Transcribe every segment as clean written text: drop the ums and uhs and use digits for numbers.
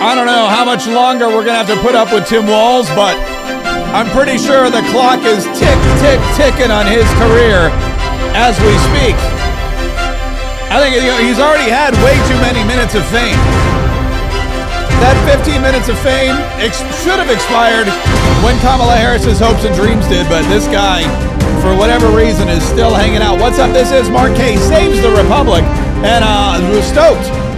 I don't know how much longer we're going to have to put up with Tim Walz, but I'm pretty sure the clock is ticking on his career as we speak. I think he's already had way too many minutes of fame. That 15 minutes of fame should have expired when Kamala Harris's hopes and dreams did, but this guy, for whatever reason, is still hanging out. What's up? This is Mark Kaye Saves the Republic, and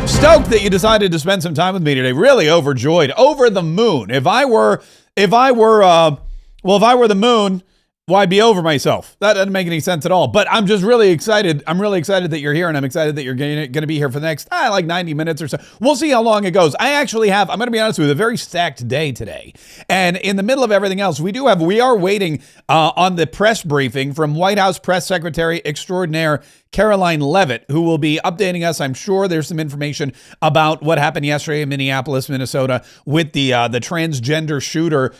stoked that you decided to spend some time with me today. Really overjoyed, over the moon. If I were the moon, well, I'd be over myself. That doesn't make any sense at all. But I'm just really excited. I'm really excited that you're here, and I'm excited that you're going to be here for the next, like 90 minutes or so. We'll see how long it goes. I actually have, I'm going to be honest with you, a very stacked day today. And in the middle of everything else, we are waiting on the press briefing from White House Press Secretary Extraordinaire Karoline Leavitt, who will be updating us. I'm sure there's some information about what happened yesterday in Minneapolis, Minnesota, with the transgender shooter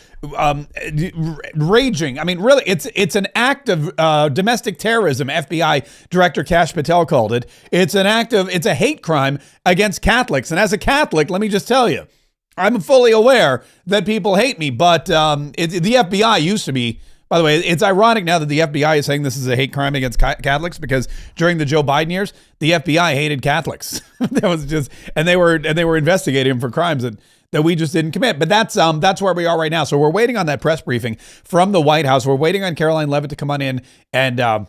raging. I mean, really, it's an act of domestic terrorism. FBI Director Kash Patel called it. It's a hate crime against Catholics. And as a Catholic, let me just tell you, I'm fully aware that people hate me, but the FBI used to be. By the way, it's ironic now that the FBI is saying this is a hate crime against Catholics, because during the Joe Biden years, the FBI hated Catholics. That was just, and they were investigating them for crimes that we just didn't commit. But that's where we are right now. So we're waiting on that press briefing from the White House. We're waiting on Karoline Leavitt to come on in and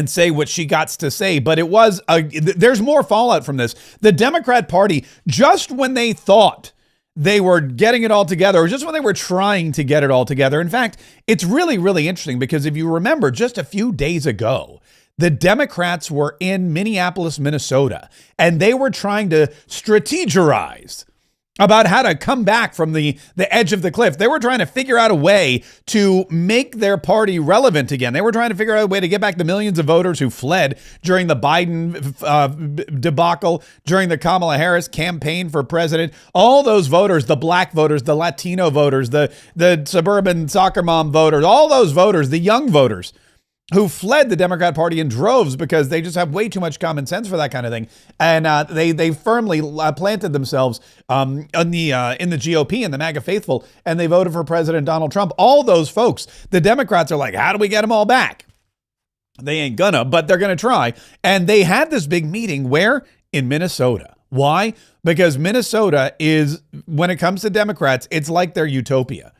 say what she got to say. But there's more fallout from this. The Democrat Party, just when they thought they were getting it all together, or just when they were trying to get it all together. In fact, it's really, really interesting, because if you remember, just a few days ago, the Democrats were in Minneapolis, Minnesota, and they were trying to strategize about how to come back from the edge of the cliff. They were trying to figure out a way to make their party relevant again. They were trying to figure out a way to get back the millions of voters who fled during the Biden debacle, during the Kamala Harris campaign for president. All those voters, the black voters, the Latino voters, the suburban soccer mom voters, all those voters, the young voters who fled the Democrat Party in droves because they just have way too much common sense for that kind of thing. And they firmly planted themselves in the GOP and the MAGA faithful, and they voted for President Donald Trump. All those folks, the Democrats are like, how do we get them all back? They ain't gonna, but they're gonna try. And they had this big meeting where? In Minnesota. Why? Because Minnesota is, when it comes to Democrats, it's like their utopia.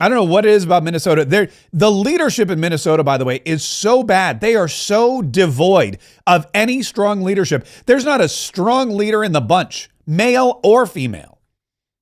I don't know what it is about Minnesota. The leadership in Minnesota, by the way, is so bad. They are so devoid of any strong leadership. There's not a strong leader in the bunch, male or female.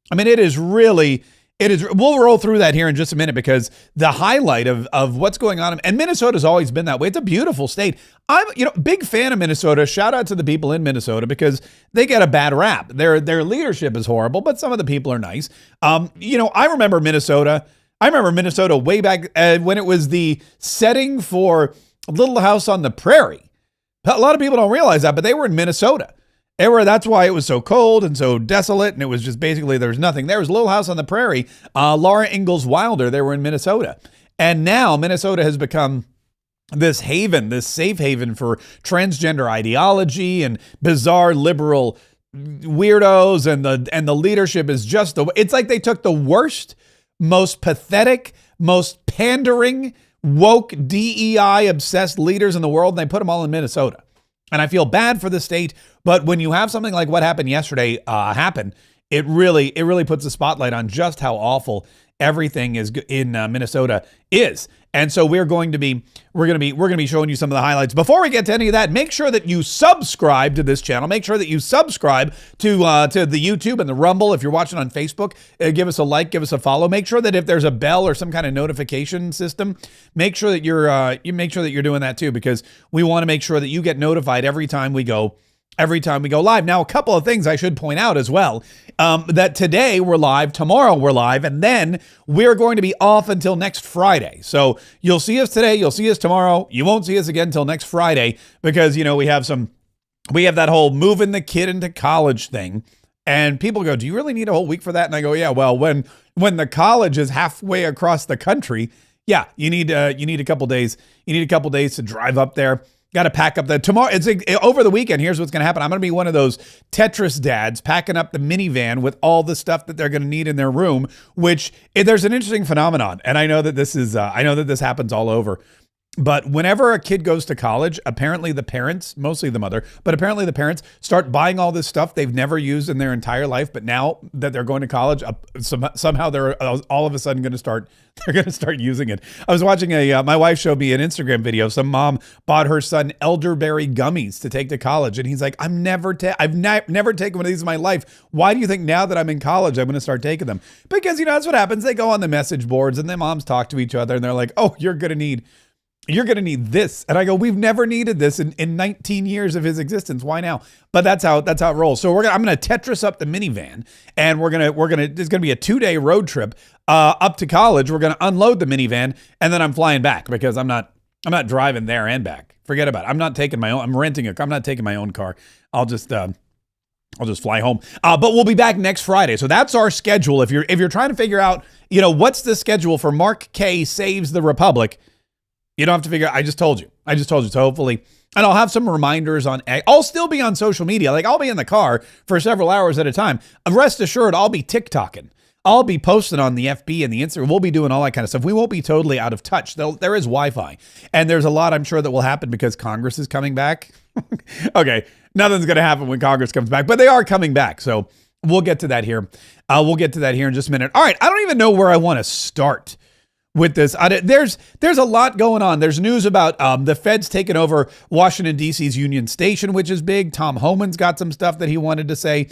I mean, it is. We'll roll through that here in just a minute, because the highlight of what's going on, and Minnesota's always been that way. It's a beautiful state. I'm, big fan of Minnesota. Shout out to the people in Minnesota, because they get a bad rap. Their leadership is horrible, but some of the people are nice. I remember Minnesota. Way back when it was the setting for Little House on the Prairie. A lot of people don't realize that, but they were in Minnesota. That's why it was so cold and so desolate, and it was just basically there's nothing. There was Little House on the Prairie. Laura Ingalls Wilder, they were in Minnesota. And now Minnesota has become this haven, this safe haven for transgender ideology and bizarre liberal weirdos, and the leadership is just it's like they took the worst, most pathetic, most pandering, woke, DEI obsessed leaders in the world, and they put them all in Minnesota. And I feel bad for the state, but when you have something like what happened yesterday happen, it really puts a spotlight on just how awful everything is in Minnesota is. And so we're going to be showing you some of the highlights. Before we get to any of that, make sure that you subscribe to this channel. Make sure that you subscribe to the YouTube and the Rumble. If you're watching on Facebook, give us a like, give us a follow. Make sure that if there's a bell or some kind of notification system, make sure that you're doing that too, because we want to make sure that you get notified every time we go live. Now, a couple of things I should point out as well, that today we're live, tomorrow we're live, and then we're going to be off until next Friday. So you'll see us today, you'll see us tomorrow, you won't see us again until next Friday, because, we have that whole moving the kid into college thing. And people go, do you really need a whole week for that? And I go, yeah, well, when the college is halfway across the country, yeah, you need a couple days. You need a couple days to drive up there. Got to pack up the tomorrow. It's over the weekend. Here's what's going to happen. I'm going to be one of those Tetris dads packing up the minivan with all the stuff that they're going to need in their room. Which there's an interesting phenomenon, and I know that this is I know that this happens all over. But whenever a kid goes to college, apparently the parents, mostly the mother, but apparently the parents start buying all this stuff they've never used in their entire life. But now that they're going to college, somehow they're all of a sudden going to start using it. I was watching my wife showed me an Instagram video. Some mom bought her son elderberry gummies to take to college, and he's like, I've never taken one of these in my life. Why do you think now that I'm in college I'm going to start taking them? Because that's what happens. They go on the message boards and the moms talk to each other, and they're like, oh, you're going to need this. And I go, we've never needed this in 19 years of his existence. Why now? But that's how it rolls. So I'm going to Tetris up the minivan, and there's going to be a 2-day road trip up to college. We're going to unload the minivan, and then I'm flying back because I'm not driving there and back. Forget about it. I'm not taking my own. I'm not taking my own car. I'll just fly home. But we'll be back next Friday. So that's our schedule. If you're trying to figure out, what's the schedule for Mark Kaye Saves the Republic, you don't have to figure out. I just told you. So hopefully, and I'll have some reminders on. I'll still be on social media. Like I'll be in the car for several hours at a time. Rest assured, I'll be TikToking. I'll be posting on the FB and the Instagram. We'll be doing all that kind of stuff. We won't be totally out of touch. There is Wi-Fi, and there's a lot I'm sure that will happen because Congress is coming back. Okay, nothing's going to happen when Congress comes back, but they are coming back. So we'll get to that here. We'll get to that here in just a minute. All right, I don't even know where I want to start with this. There's a lot going on. There's news about the feds taking over Washington, D.C.'s Union Station, which is big. Tom Homan's got some stuff that he wanted to say.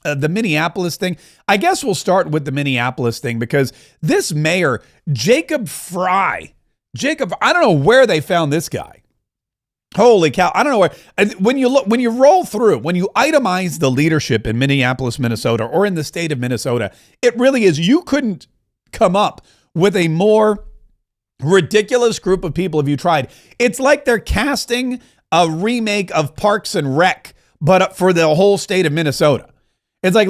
The Minneapolis thing. I guess we'll start with the Minneapolis thing because this mayor, Jacob Fry, I don't know where they found this guy. Holy cow. I don't know where. When you roll through, when you itemize the leadership in Minneapolis, Minnesota, or in the state of Minnesota, it really is. You couldn't come up with a more ridiculous group of people if you tried. It's like they're casting a remake of Parks and Rec, but for the whole state of Minnesota. It's like,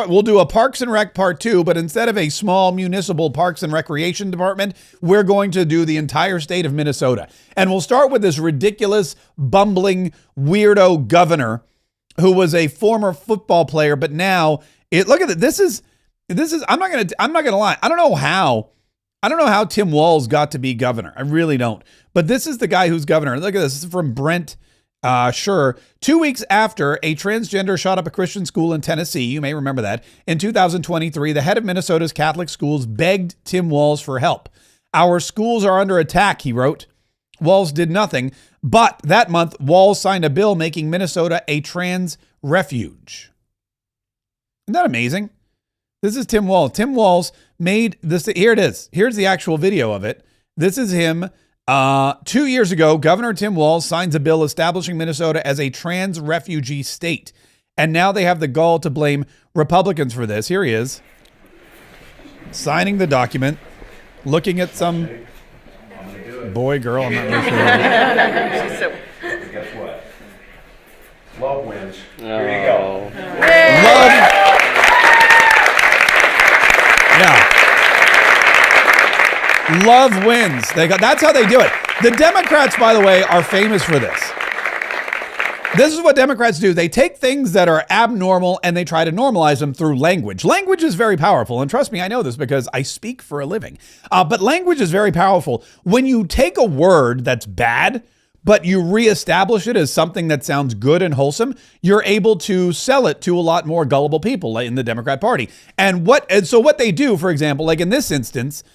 we'll do a Parks and Rec Part 2, but instead of a small municipal Parks and Recreation department, we're going to do the entire state of Minnesota. And we'll start with this ridiculous, bumbling, weirdo governor who was a former football player, but now look at it. This is, I'm not going to lie. I don't know how Tim Walz got to be governor. I really don't. But this is the guy who's governor. Look at this. This is from Brent. Sure. 2 weeks after a transgender shot up a Christian school in Tennessee, you may remember that, in 2023, the head of Minnesota's Catholic schools begged Tim Walz for help. Our schools are under attack, he wrote. Walz did nothing, but that month, Walz signed a bill making Minnesota a trans refuge. Isn't that amazing? This is Tim Walz. Tim Walz made this. Here it is. Here's the actual video of it. This is him. 2 years ago, Governor Tim Walz signs a bill establishing Minnesota as a trans refugee state. And now they have the gall to blame Republicans for this. Here he is, signing the document, looking at some boy, girl, I'm not really sure. Guess what? Love wins. Here you go. Love. Yeah. Love wins. That's how they do it. The Democrats, by the way, are famous for this. This is what Democrats do. They take things that are abnormal and they try to normalize them through language. Language is very powerful. And trust me, I know this because I speak for a living. But language is very powerful. When you take a word that's bad, but you reestablish it as something that sounds good and wholesome, you're able to sell it to a lot more gullible people in the Democrat Party. And so what they do, for example, like in this instance,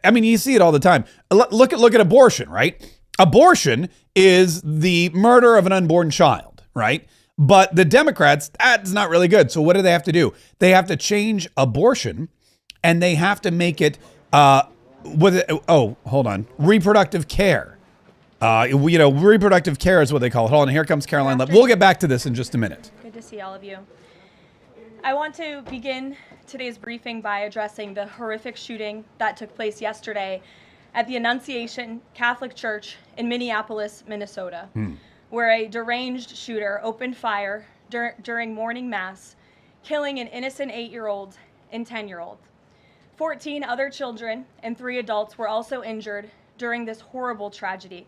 I mean, you see it all the time. Look at abortion, right? Abortion is the murder of an unborn child, right? But the Democrats, that's not really good. So what do they have to do? They have to change abortion, and they have to make it reproductive care. Reproductive care is what they call it. Hold on, here comes Caroline. We'll get back to this in just a minute. Good to see all of you. I want to begin today's briefing by addressing the horrific shooting that took place yesterday at the Annunciation Catholic Church in Minneapolis, Minnesota, where a deranged shooter opened fire during morning mass, killing an innocent 8-year-old and 10-year-old. 14 other children and 3 adults were also injured during this horrible tragedy.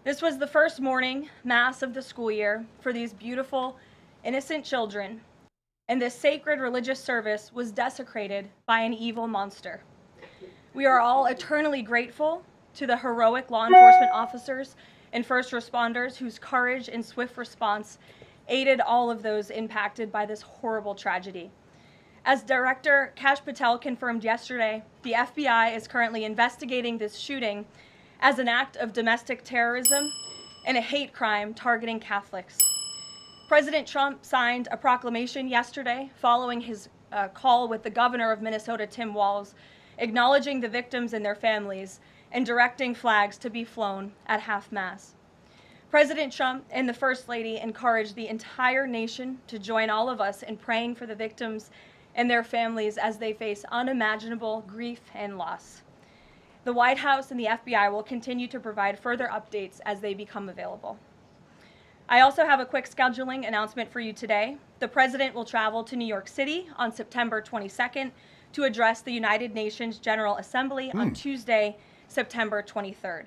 This was the first morning mass of the school year for these beautiful, innocent children, and this sacred religious service was desecrated by an evil monster. We are all eternally grateful to the heroic law enforcement officers and first responders whose courage and swift response aided all of those impacted by this horrible tragedy. As Director Kash Patel confirmed yesterday, the FBI is currently investigating this shooting as an act of domestic terrorism and a hate crime targeting Catholics. President Trump signed a proclamation yesterday following his call with the governor of Minnesota, Tim Walz, acknowledging the victims and their families and directing flags to be flown at half-mast. President Trump and the First Lady encouraged the entire nation to join all of us in praying for the victims and their families as they face unimaginable grief and loss. The White House and the FBI will continue to provide further updates as they become available. I also have a quick scheduling announcement for you today. The President will travel to New York City on September 22nd to address the United Nations General Assembly on Tuesday, September 23rd.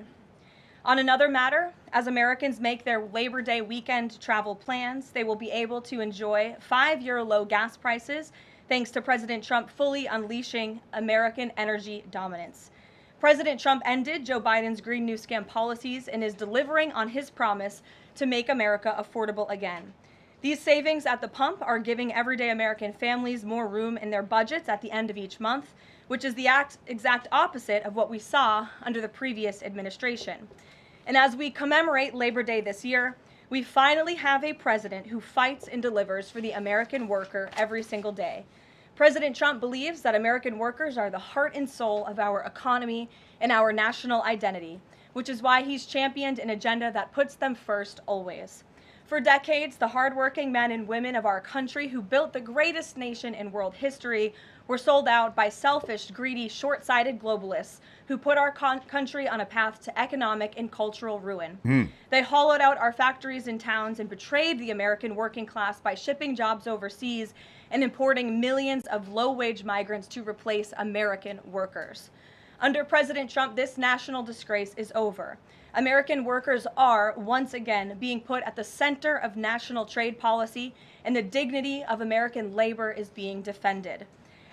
On another matter, as Americans make their Labor Day weekend travel plans, they will be able to enjoy 5-year low gas prices thanks to President Trump fully unleashing American energy dominance. President Trump ended Joe Biden's Green New Scam policies and is delivering on his promise to make America affordable again. These savings at the pump are giving everyday American families more room in their budgets at the end of each month, which is the exact opposite of what we saw under the previous administration. And as we commemorate Labor Day this year, we finally have a president who fights and delivers for the American worker every single day. President Trump believes that American workers are the heart and soul of our economy and our national identity, which is why he's championed an agenda that puts them first always. For decades, the hardworking men and women of our country who built the greatest nation in world history were sold out by selfish, greedy, short-sighted globalists who put our country on a path to economic and cultural ruin. They hollowed out our factories and towns and betrayed the American working class by shipping jobs overseas and importing millions of low-wage migrants to replace American workers. Under President Trump, this national disgrace is over. American workers are, once again, being put at the center of national trade policy, and the dignity of American labor is being defended.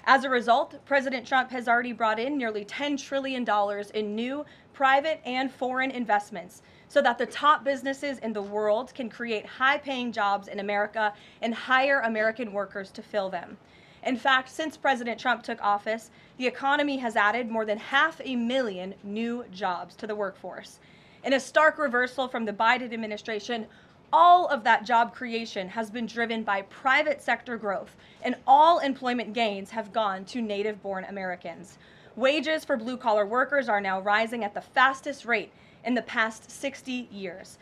As a result, President Trump has already brought in nearly $10 trillion in new private and foreign investments so that the top businesses in the world can create high-paying jobs in America and hire American workers to fill them. In fact, since President Trump took office, the economy has added more than 500,000 new jobs to the workforce. In a stark reversal from the Biden administration, all of that job creation has been driven by private sector growth, and all employment gains have gone to native-born Americans. Wages for blue-collar workers are now rising at the fastest rate in the past 60 years.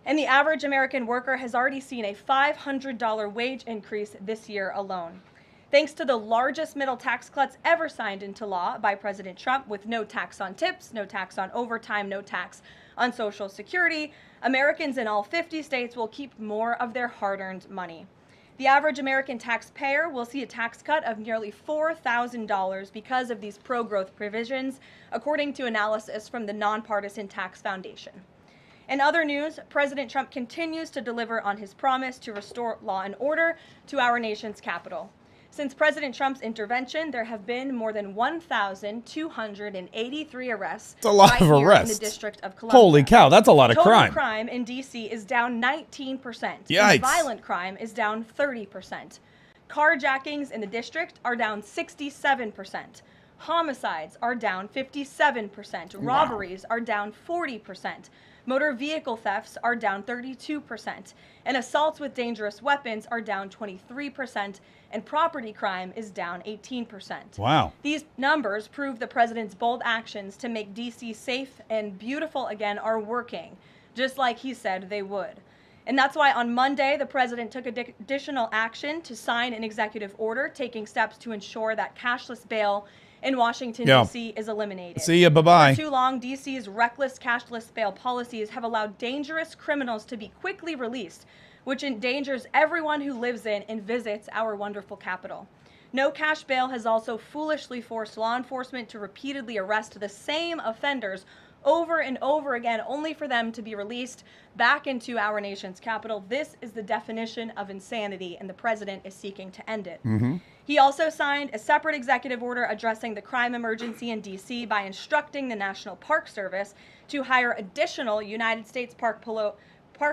And the average American worker has already seen a $500 wage increase this year alone. Thanks to the largest middle tax cuts ever signed into law by President Trump, with no tax on tips, no tax on overtime, no tax on Social Security, Americans in all 50 states will keep more of their hard-earned money. The average American taxpayer will see a tax cut of nearly $4,000 because of these pro-growth provisions, according to analysis from the Nonpartisan Tax Foundation. In other news, President Trump continues to deliver on his promise to restore law and order to our nation's capital. Since President Trump's intervention, there have been more than 1,283 arrests. That's a lot of arrests. In the District of Columbia. Holy cow, that's a lot of Total crime. crime in D.C. is down 19%. Yikes. And violent crime is down 30%. Carjackings in the district are down 67%. Homicides are down 57%. Robberies are down 40%. Motor vehicle thefts are down 32%. And assaults with dangerous weapons are down 23%. And property crime is down 18%. Wow. These numbers prove the president's bold actions to make D.C. safe and beautiful again are working, just like he said they would. And that's why on Monday, the president took additional action to sign an executive order taking steps to ensure that cashless bail in Washington, D.C. is eliminated. See ya, bye-bye. For too long, D.C.'s reckless cashless bail policies have allowed dangerous criminals to be quickly released, which endangers everyone who lives in and visits our wonderful capital. No cash bail has also foolishly forced law enforcement to repeatedly arrest the same offenders over and over again, only for them to be released back into our nation's capital. This is the definition of insanity, and the president is seeking to end it. He also signed a separate executive order addressing the crime emergency in D.C. by instructing the National Park Service to hire additional United States Park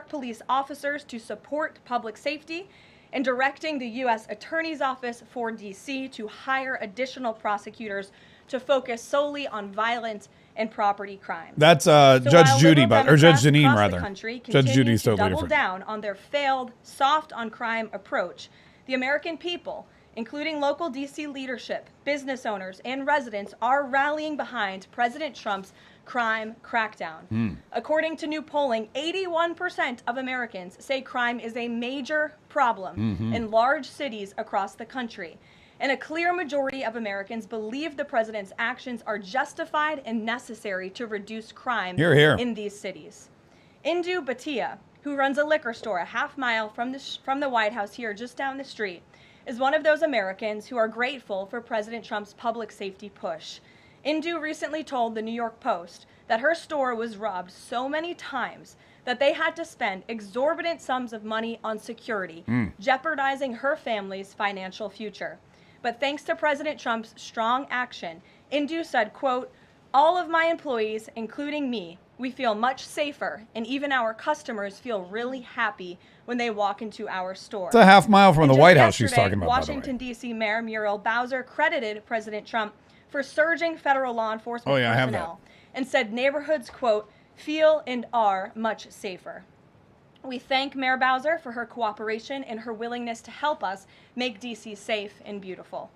Police officers to support public safety, and directing the U.S. Attorney's Office for D.C. to hire additional prosecutors to focus solely on violent and property crime. That's So Judge while Judy, liberal or Judge Democrats Janine, across rather. the country Judge continue Judy's to totally double different. down on their failed soft on crime approach, the American people, including local D.C. leadership, business owners, and residents, are rallying behind President Trump's crime crackdown. According to new polling, 81% of Americans say crime is a major problem in large cities across the country. And a clear majority of Americans believe the president's actions are justified and necessary to reduce crime Hear, hear. in these cities. Indu Bhatia, who runs a liquor store a half mile from the White House here just down the street, is one of those Americans who are grateful for President Trump's public safety push. Indu recently told the New York Post that her store was robbed so many times that they had to spend exorbitant sums of money on security, jeopardizing her family's financial future. But thanks to President Trump's strong action, Indu said, quote, "All of my employees, including me, we feel much safer, and even our customers feel really happy when they walk into our store." It's a half mile from And the just White House she's yesterday, talking about, Washington, D.C. Mayor Muriel Bowser credited President Trump for surging federal law enforcement I have personnel and said neighborhoods, quote, "feel and are much safer." We thank Mayor Bowser for her cooperation and her willingness to help us make D.C. safe and beautiful.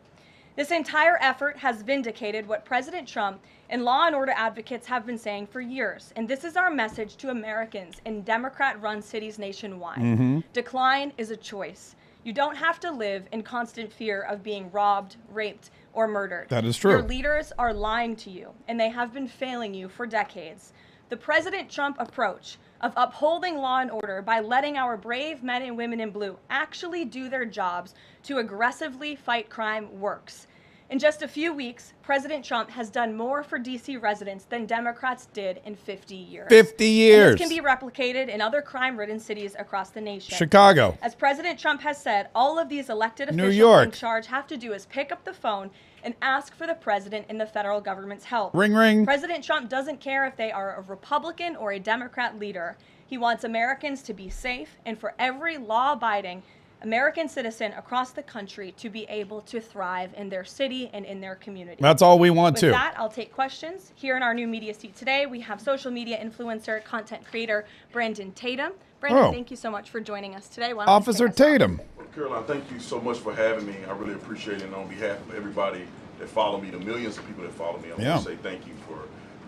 This entire effort has vindicated what President Trump and law and order advocates have been saying for years. And this is our message to Americans in Democrat-run cities nationwide. Decline is a choice. You don't have to live in constant fear of being robbed, raped, or murdered. That is true. Your leaders are lying to you, and they have been failing you for decades. The President Trump approach of upholding law and order by letting our brave men and women in blue actually do their jobs to aggressively fight crime works. In just a few weeks, President Trump has done more for D.C. residents than Democrats did in 50 years. 50 years. And this can be replicated in other crime-ridden cities across the nation. Chicago. As President Trump has said, all of these elected New officials York. in charge have to do is pick up the phone and ask for the president and the federal government's help. Ring, ring. President Trump doesn't care if they are a Republican or a Democrat leader. He wants Americans to be safe and for every law-abiding American citizen across the country to be able to thrive in their city and in their community. That's all we want With to. that, I'll take questions. Here in our new media seat today, we have social media influencer, content creator, Brandon Tatum. Brandon, Oh. thank you so much for joining us today. Why don't you Officer kick us off? Tatum. Caroline, thank you so much for having me. I really appreciate it. And on behalf of everybody that follow me, the millions of people that follow me, I Yeah. want to say thank you for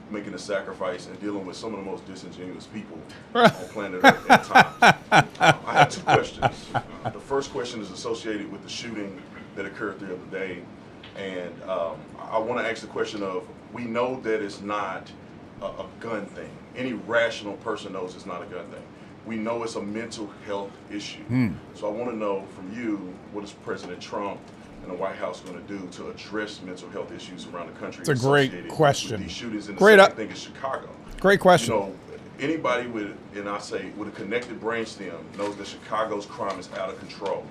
making a sacrifice and dealing with some of the most disingenuous people on planet Earth at times. I have two questions. The first question is associated with the shooting that occurred the other day. And I want to ask the question of, we know that it's not a gun thing. Any rational person knows it's not a gun thing. We know it's a mental health issue. So I want to know from you, what is President Trump and the White House going to do to address mental health issues around the country? It's a great associated question. With these shootings, and the Great second thing is Chicago. Great question. You know, anybody with, and I say with a connected brainstem, knows that Chicago's crime is out of control.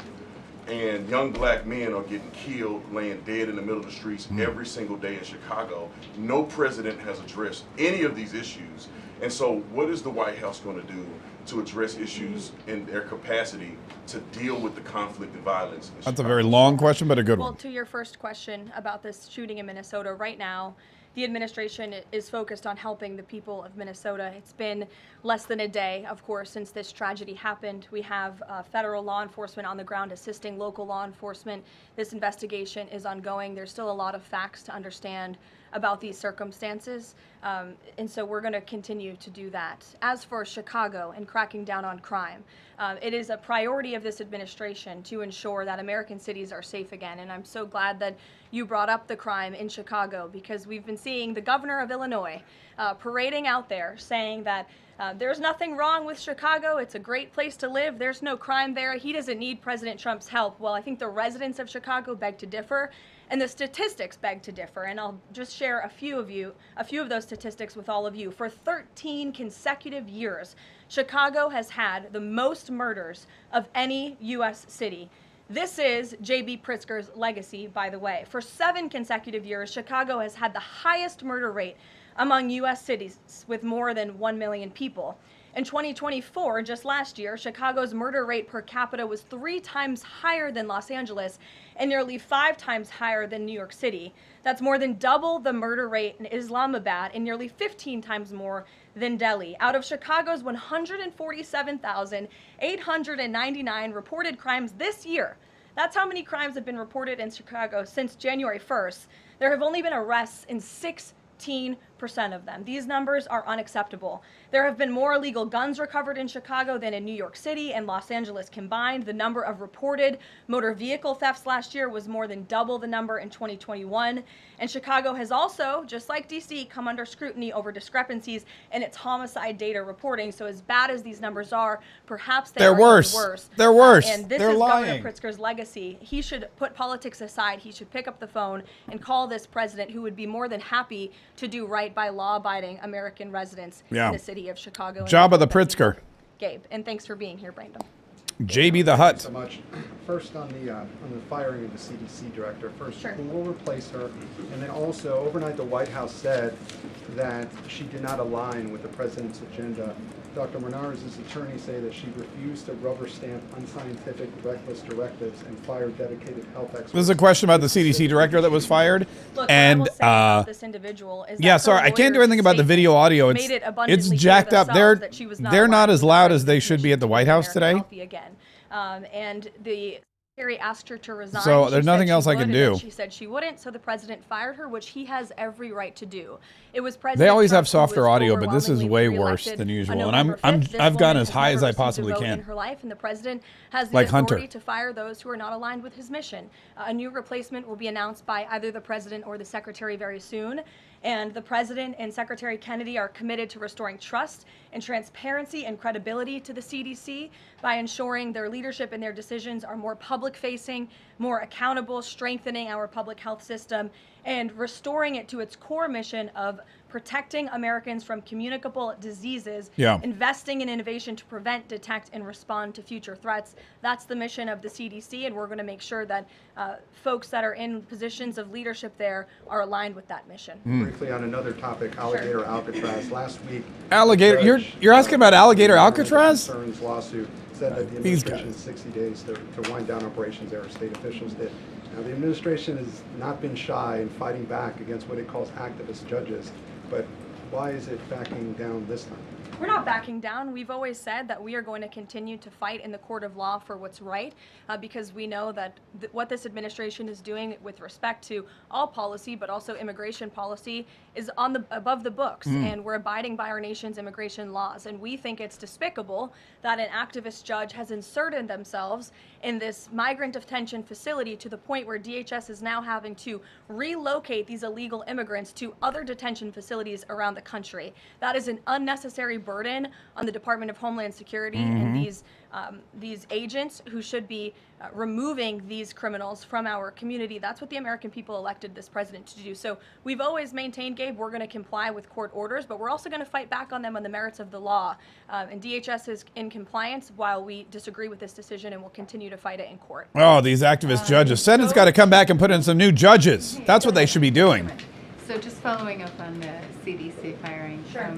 And young black men are getting killed, laying dead in the middle of the streets every single day in Chicago. No president has addressed any of these issues. And so what is the White House going to do to address issues in their capacity to deal with the conflict and violence in That's a Chicago? very long question, but a good Well, one. to your first question about this shooting in Minnesota, right now, the administration is focused on helping the people of Minnesota. It's been less than a day, of course, since this tragedy happened. We have federal law enforcement on the ground assisting local law enforcement. This investigation is ongoing. There's still a lot of facts to understand about these circumstances, and so we're going to continue to do that. As for Chicago and cracking down on crime, it is a priority of this administration to ensure that American cities are safe again, and I'm so glad that you brought up the crime in Chicago, because we've been seeing the governor of Illinois parading out there saying that There's nothing wrong with Chicago. It's a great place to live. There's no crime there. He doesn't need President Trump's help. Well, I think the residents of Chicago beg to differ, and the statistics beg to differ. And I'll just share a few of those statistics with all of you. For 13 consecutive years, Chicago has had the most murders of any U.S. city. This is J.B. Pritzker's legacy, by the way. For 7 consecutive years, Chicago has had the highest murder rate among U.S. cities with more than 1 million people. In 2024, just last year, Chicago's murder rate per capita was 3 times higher than Los Angeles and nearly 5 times higher than New York City. That's more than double the murder rate in Islamabad and nearly 15 times more than Delhi. Out of Chicago's 147,899 reported crimes this year, that's how many crimes have been reported in Chicago since January 1st. There have only been arrests in 16% of them. These numbers are unacceptable. There have been more illegal guns recovered in Chicago than in New York City and Los Angeles combined. The number of reported motor vehicle thefts last year was more than double the number in 2021. And Chicago has also, just like DC, come under scrutiny over discrepancies in its homicide data reporting. So as bad as these numbers are, perhaps they're worse. Worse. They're worse. And this They're is lying. Governor Pritzker's legacy. He should put politics aside. He should pick up the phone and call this president, who would be more than happy to do right by law-abiding American residents in the city of Chicago. Job of the Pritzker. Gabe, and thanks for being here, Brandon. JB the Hut. Thank you so much. First on the firing of the CDC director. First, Sure. who will replace her? And then also, overnight, the White House said that she did not align with the president's agenda. Dr. Menard's attorneys say that she refused to rubber stamp unscientific, reckless directives and fire dedicated health experts. This is a question about the CDC director that was fired. Look, and what I will say about this individual is yeah, that sorry, her I can't do lawyers anything about the video audio. made it abundantly It's clear jacked up. themselves that she was They're not aligned as with loud the as they should be at the White House today. Healthy again. And the secretary asked her to resign. So She there's said nothing she else I would, can and do. then she said she wouldn't, so the president fired her, which he has every right to do. It was President They always Trump have who was softer audio, but this is overwhelmingly way worse reelected than on usual. And November 5th. This I've gone woman as has high as never I received a possibly vote can. in her life, and the president has the Like authority Hunter. to fire those who are not aligned with his mission. A new replacement will be announced by either the president or the secretary very soon. And the president and Secretary Kennedy are committed to restoring trust and transparency and credibility to the CDC by ensuring their leadership and their decisions are more public-facing, more accountable, strengthening our public health system, and restoring it to its core mission of protecting Americans from communicable diseases, investing in innovation to prevent, detect, and respond to future threats. That's the mission of the CDC, and we're going to make sure that folks that are in positions of leadership there are aligned with that mission. Briefly on another topic, alligator Alcatraz. Last week, Alligator, you're asking about alligator Alcatraz? Concerns lawsuit said that the administration has 60 days to wind down operations there, state officials did. Now, the administration has not been shy in fighting back against what it calls activist judges, but why is it backing down this time? We're not backing down. We've always said that we are going to continue to fight in the court of law for what's right, because we know that what this administration is doing with respect to all policy, but also immigration policy, is above the books, and we're abiding by our nation's immigration laws. And we think it's despicable that an activist judge has inserted themselves in this migrant detention facility to the point where DHS is now having to relocate these illegal immigrants to other detention facilities around the country. That is an unnecessary burden on the Department of Homeland Security and these agents who should be removing these criminals from our community. That's what the American people elected this president to do. So we've always maintained, Gabe, we're going to comply with court orders, but we're also going to fight back on them on the merits of the law. And DHS is in compliance while we disagree with this decision, and we'll continue to fight it in court. Oh, these activist judges. Senate's got to come back and put in some new judges. That's what they should be doing. So just following up on the CDC firing, Sure.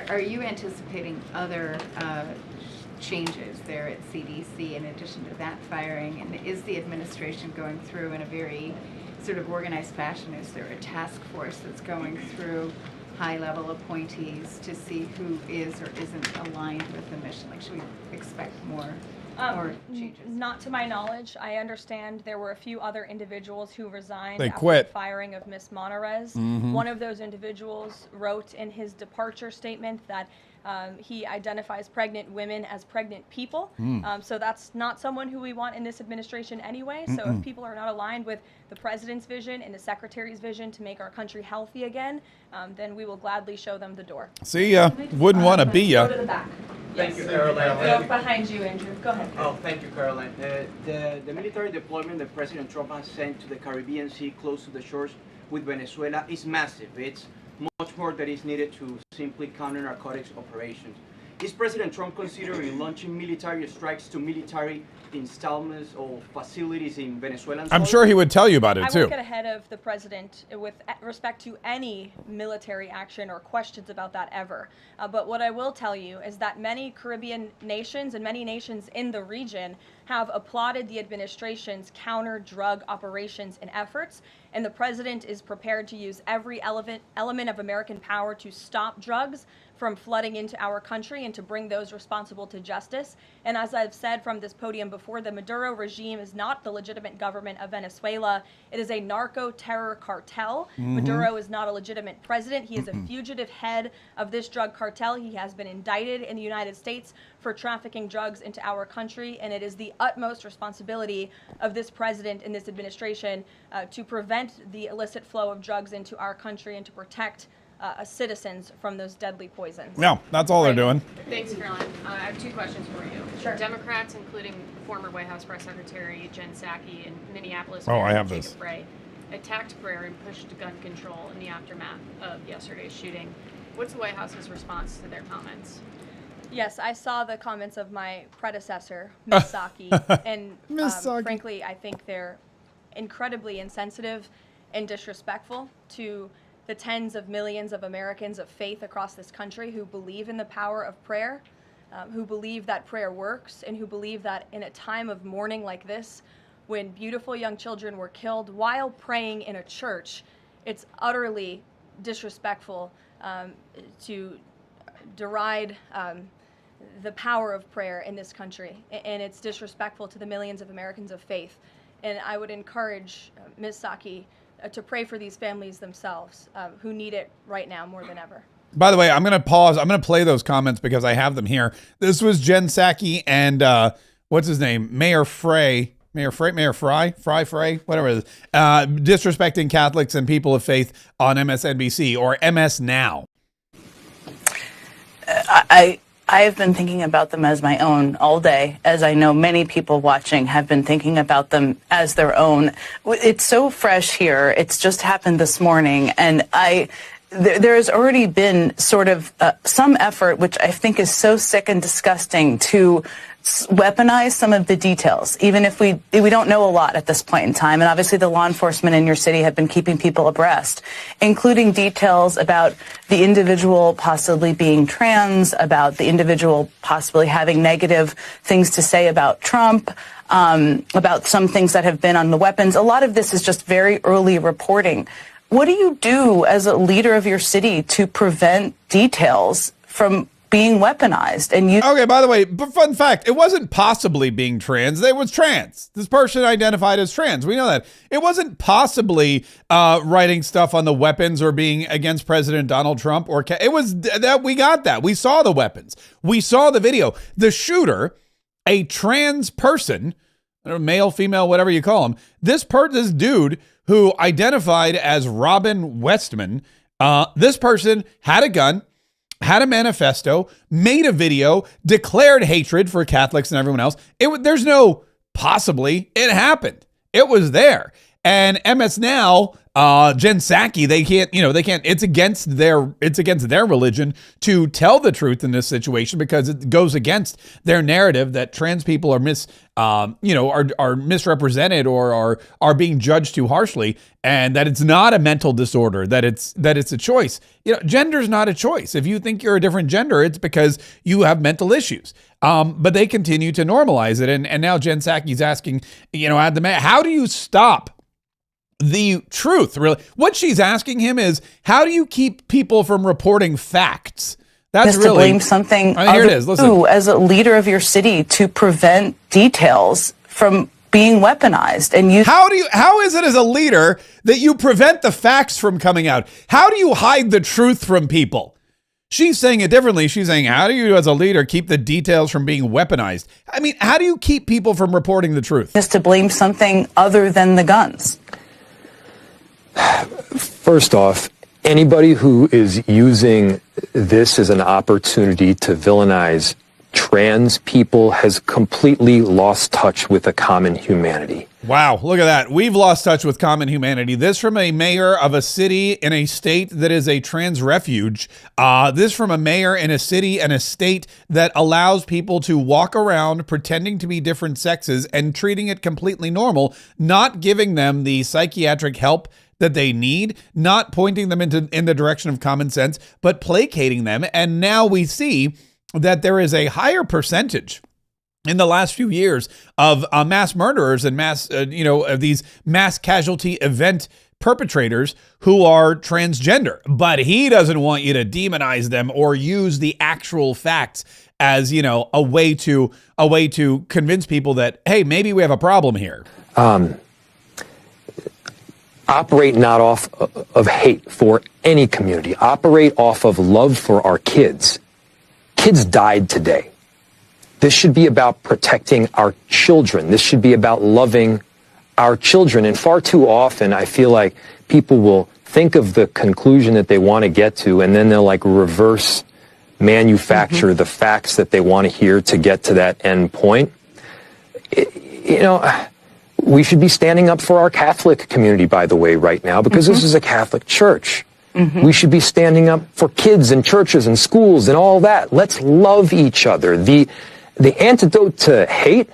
Are you anticipating other changes there at CDC in addition to that firing? And is the administration going through in a very sort of organized fashion? Is there a task force that's going through high-level appointees to see who is or isn't aligned with the mission? Like, should we expect more changes? Not to my knowledge. I understand there were a few other individuals who resigned They after quit. the firing of Ms. Monterez. One of those individuals wrote in his departure statement that He identifies pregnant women as pregnant people. So that's not someone who we want in this administration anyway. So if people are not aligned with the president's vision and the secretary's vision to make our country healthy again, then we will gladly show them the door. See ya. Wouldn't want to be Go ya. to the back. Thank Yes. you, Caroline. Go behind you, Andrew. Go ahead. Oh, thank you, Caroline. The military deployment that President Trump has sent to the Caribbean Sea close to the shores with Venezuela is massive. It's much more that is needed to simply counter narcotics operations. Is President Trump considering launching military strikes to military installments or facilities in Venezuela? I'm sure he would tell you about I it too. won't get ahead of the president with respect to any military action or questions about that ever. But what I will tell you is that many Caribbean nations and many nations in the region have applauded the administration's counter-drug operations and efforts, and the president is prepared to use every element of American power to stop drugs from flooding into our country and to bring those responsible to justice. And as I've said from this podium before, the Maduro regime is not the legitimate government of Venezuela. It is a narco-terror cartel. Maduro is not a legitimate president. He is a fugitive head of this drug cartel. He has been indicted in the United States for trafficking drugs into our country, and it is the utmost responsibility of this president and this administration to prevent the illicit flow of drugs into our country and to protect citizens from those deadly poisons. Yeah, that's all they're doing. Thanks, Caroline. I have two questions for you. Sure. Democrats, including former White House Press Secretary Jen Psaki and Minneapolis Oh, I Mayor have Jacob this. Frey, attacked prayer and pushed gun control in the aftermath of yesterday's shooting. What's the White House's response to their comments? Yes, I saw the comments of my predecessor, Ms. Psaki, and frankly, I think they're incredibly insensitive and disrespectful to the tens of millions of Americans of faith across this country who believe in the power of prayer, who believe that prayer works, and who believe that in a time of mourning like this, when beautiful young children were killed while praying in a church, it's utterly disrespectful to deride the power of prayer in this country, and it's disrespectful to the millions of Americans of faith. And I would encourage Ms. Psaki to pray for these families themselves who need it right now more than ever. By the way, I'm going to pause. I'm going to play those comments because I have them here. This was Jen Psaki and what's his name? Mayor Frey, whatever it is, disrespecting Catholics and people of faith on MSNBC or MS Now. I have been thinking about them as my own all day, as I know many people watching have been thinking about them as their own. It's so fresh here. It's just happened this morning, and there has already been sort of some effort, which I think is so sick and disgusting, to weaponize some of the details, even if we don't know a lot at this point in time. And obviously the law enforcement in your city have been keeping people abreast, including details about the individual possibly being trans, about the individual possibly having negative things to say about Trump, about some things that have been on the weapons. A lot of this is just very early reporting. What do you do as a leader of your city to prevent details from being weaponized? And okay, by the way, fun fact, it wasn't possibly being trans. It was trans. This person identified as trans. We know that. It wasn't possibly writing stuff on the weapons or being against President Donald Trump. It was that we got that. We saw the weapons. We saw the video. The shooter, a trans person, male, female, whatever you call him, this dude who identified as Robin Westman, this person had a gun, had a manifesto, made a video, declared hatred for Catholics and everyone else. There's no possibly. It happened. It was there. And MS Now, Jen Psaki, they can't. It's against their religion to tell the truth in this situation because it goes against their narrative that trans people are misrepresented or are being judged too harshly, and that it's not a mental disorder, that it's a choice. Gender's not a choice. If you think you're a different gender, it's because you have mental issues. But they continue to normalize it, and now Jen Psaki's asking, how do you stop the truth? Really, what she's asking him is, how do you keep people from reporting facts? That's really to blame something. Here it is. Listen. As a leader of your city to prevent details from being weaponized, and how is it as a leader that you prevent the facts from coming out? How do you hide the truth from people? She's saying it differently. She's saying, how do you as a leader keep the details from being weaponized? I mean, how do you keep people from reporting the truth? Just to blame something other than the guns. First off, anybody who is using this as an opportunity to villainize trans people has completely lost touch with a common humanity. Wow, look at that. We've lost touch with common humanity. This from a mayor of a city in a state that is a trans refuge. This from a mayor in a city and a state that allows people to walk around pretending to be different sexes and treating it completely normal, not giving them the psychiatric help that they need, not pointing them in the direction of common sense, but placating them. And now we see that there is a higher percentage in the last few years of mass murderers and these mass casualty event perpetrators who are transgender. But he doesn't want you to demonize them or use the actual facts as, a way to convince people that, hey, maybe we have a problem here. Operate not off of hate for any community. Operate off of love for our kids. Kids died today. This should be about protecting our children. This should be about loving our children. And far too often, I feel like people will think of the conclusion that they want to get to, and then they'll reverse manufacture the facts that they want to hear to get to that end point. We should be standing up for our Catholic community, by the way, right now, because this is a Catholic church. We should be standing up for kids and churches and schools and all that. Let's love each other. The antidote to hate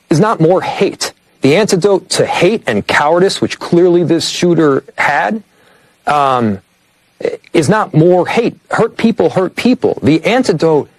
is not more hate. The antidote to hate and cowardice, which clearly this shooter had, is not more hate. Hurt people hurt people. The antidote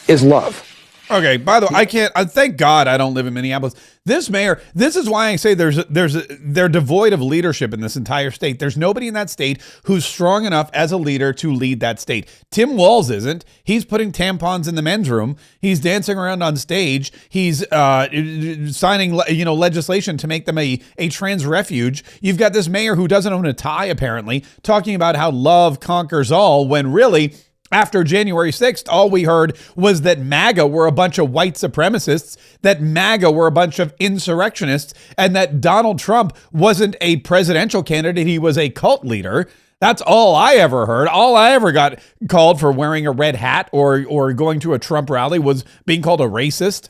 is love. Okay, by the way, thank God I don't live in Minneapolis. This mayor, this is why I say they're devoid of leadership in this entire state. There's nobody in that state who's strong enough as a leader to lead that state. Tim Walz isn't. He's putting tampons in the men's room. He's dancing around on stage. He's signing legislation to make them a trans refuge. You've got this mayor who doesn't own a tie, apparently, talking about how love conquers all, when really, after January 6th, all we heard was that MAGA were a bunch of white supremacists, that MAGA were a bunch of insurrectionists, and that Donald Trump wasn't a presidential candidate, he was a cult leader. That's all I ever heard. All I ever got called for wearing a red hat or going to a Trump rally was being called a racist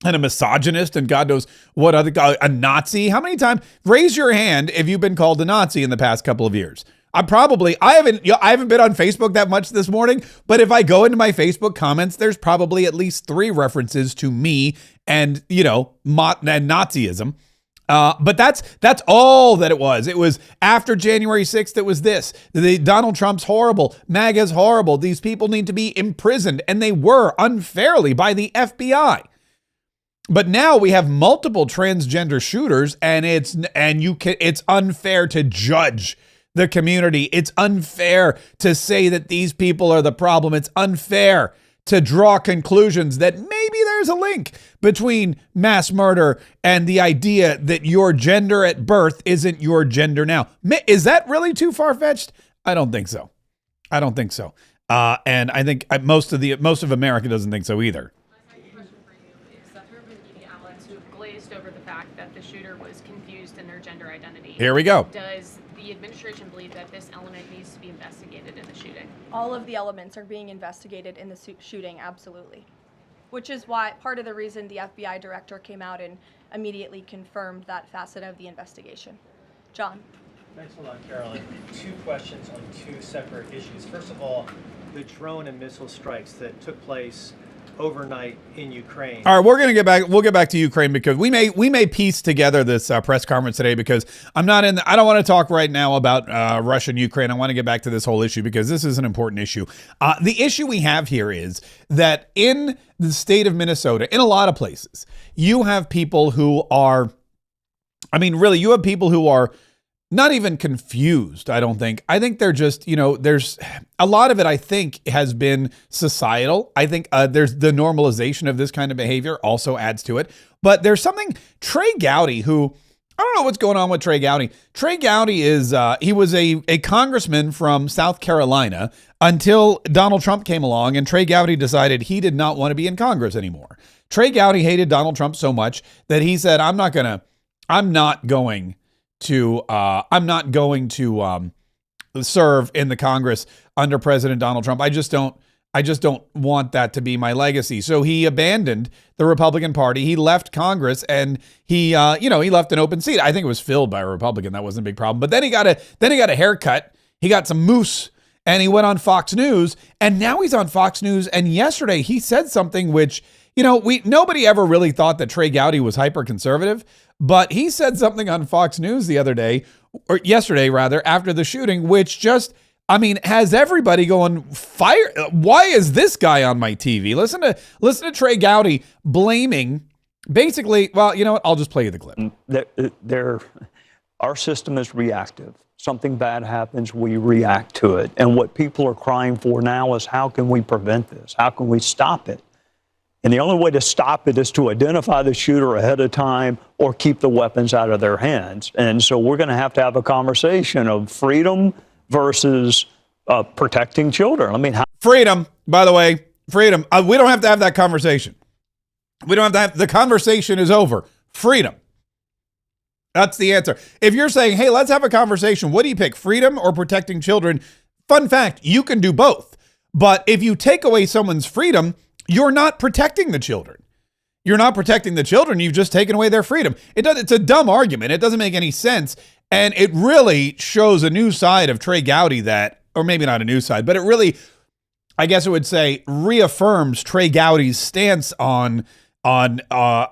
and a misogynist and God knows what other, a Nazi. How many times? Raise your hand if you've been called a Nazi in the past couple of years. I haven't been on Facebook that much this morning, but if I go into my Facebook comments, there's probably at least 3 references to me and, and Nazism. But that's all that it was. It was after January 6th. It was this. Donald Trump's horrible. MAGA's horrible. These people need to be imprisoned. And they were unfairly by the FBI. But now we have multiple transgender shooters, and it's unfair to judge the community. It's unfair to say that these people are the problem. It's unfair to draw conclusions that maybe there's a link between mass murder and the idea that your gender at birth isn't your gender now. Is that really too far-fetched? I don't think so. And I think most of America doesn't think so either. My second question for you is that there have been media outlets who have glazed over the fact that the shooter was confused in their gender identity. Here we go. Does the administration believe that this element needs to be investigated in the shooting? All of the elements are being investigated in the shooting, absolutely. Which is why part of the reason the FBI director came out and immediately confirmed that facet of the investigation. John. Thanks a lot, Carolyn. 2 questions on 2 separate issues. First of all, the drone and missile strikes that took place overnight in Ukraine. All right, we'll get back to Ukraine because we may piece together this press conference today, because I don't want to talk right now about Russia and Ukraine. I want to get back to this whole issue because this is an important issue. The issue we have here is that in the state of Minnesota, in a lot of places, you have people who are, you have people who are not even confused, I don't think. I think they're just, there's a lot of it, I think, has been societal. I think there's the normalization of this kind of behavior also adds to it. But there's something, Trey Gowdy, who, I don't know what's going on with Trey Gowdy. Trey Gowdy is, he was a congressman from South Carolina. until Donald Trump came along and Trey Gowdy decided he did not want to be in Congress anymore. Trey Gowdy hated Donald Trump so much that he said, I'm not going to serve in the Congress under President Donald Trump. I just don't want that to be my legacy. So he abandoned the Republican Party. He left Congress and he left an open seat. I think it was filled by a Republican. That wasn't a big problem. But then he got a haircut. He got some mousse and he went on Fox News, and now he's on Fox News. And yesterday he said something which, nobody ever really thought that Trey Gowdy was hyper conservative, but he said something on Fox News yesterday after the shooting, which just, has everybody going, fire. Why is this guy on my TV? Listen to Trey Gowdy blaming, basically, well, you know what? I'll just play you the clip. Our system is reactive. Something bad happens, we react to it. And what people are crying for now is, how can we prevent this? How can we stop it? And the only way to stop it is to identify the shooter ahead of time or keep the weapons out of their hands. And so we're going to have a conversation of freedom versus protecting children. Freedom, by the way, freedom. We don't have to have that conversation. The conversation is over. Freedom. That's the answer. If you're saying, hey, let's have a conversation, what do you pick, freedom or protecting children? Fun fact, you can do both. But if you take away someone's freedom, you're not protecting the children. You're not protecting the children. You've just taken away their freedom. It's a dumb argument. It doesn't make any sense. And it really shows a new side of Trey Gowdy or maybe not a new side, but it really, I guess it would say, reaffirms Trey Gowdy's stance on our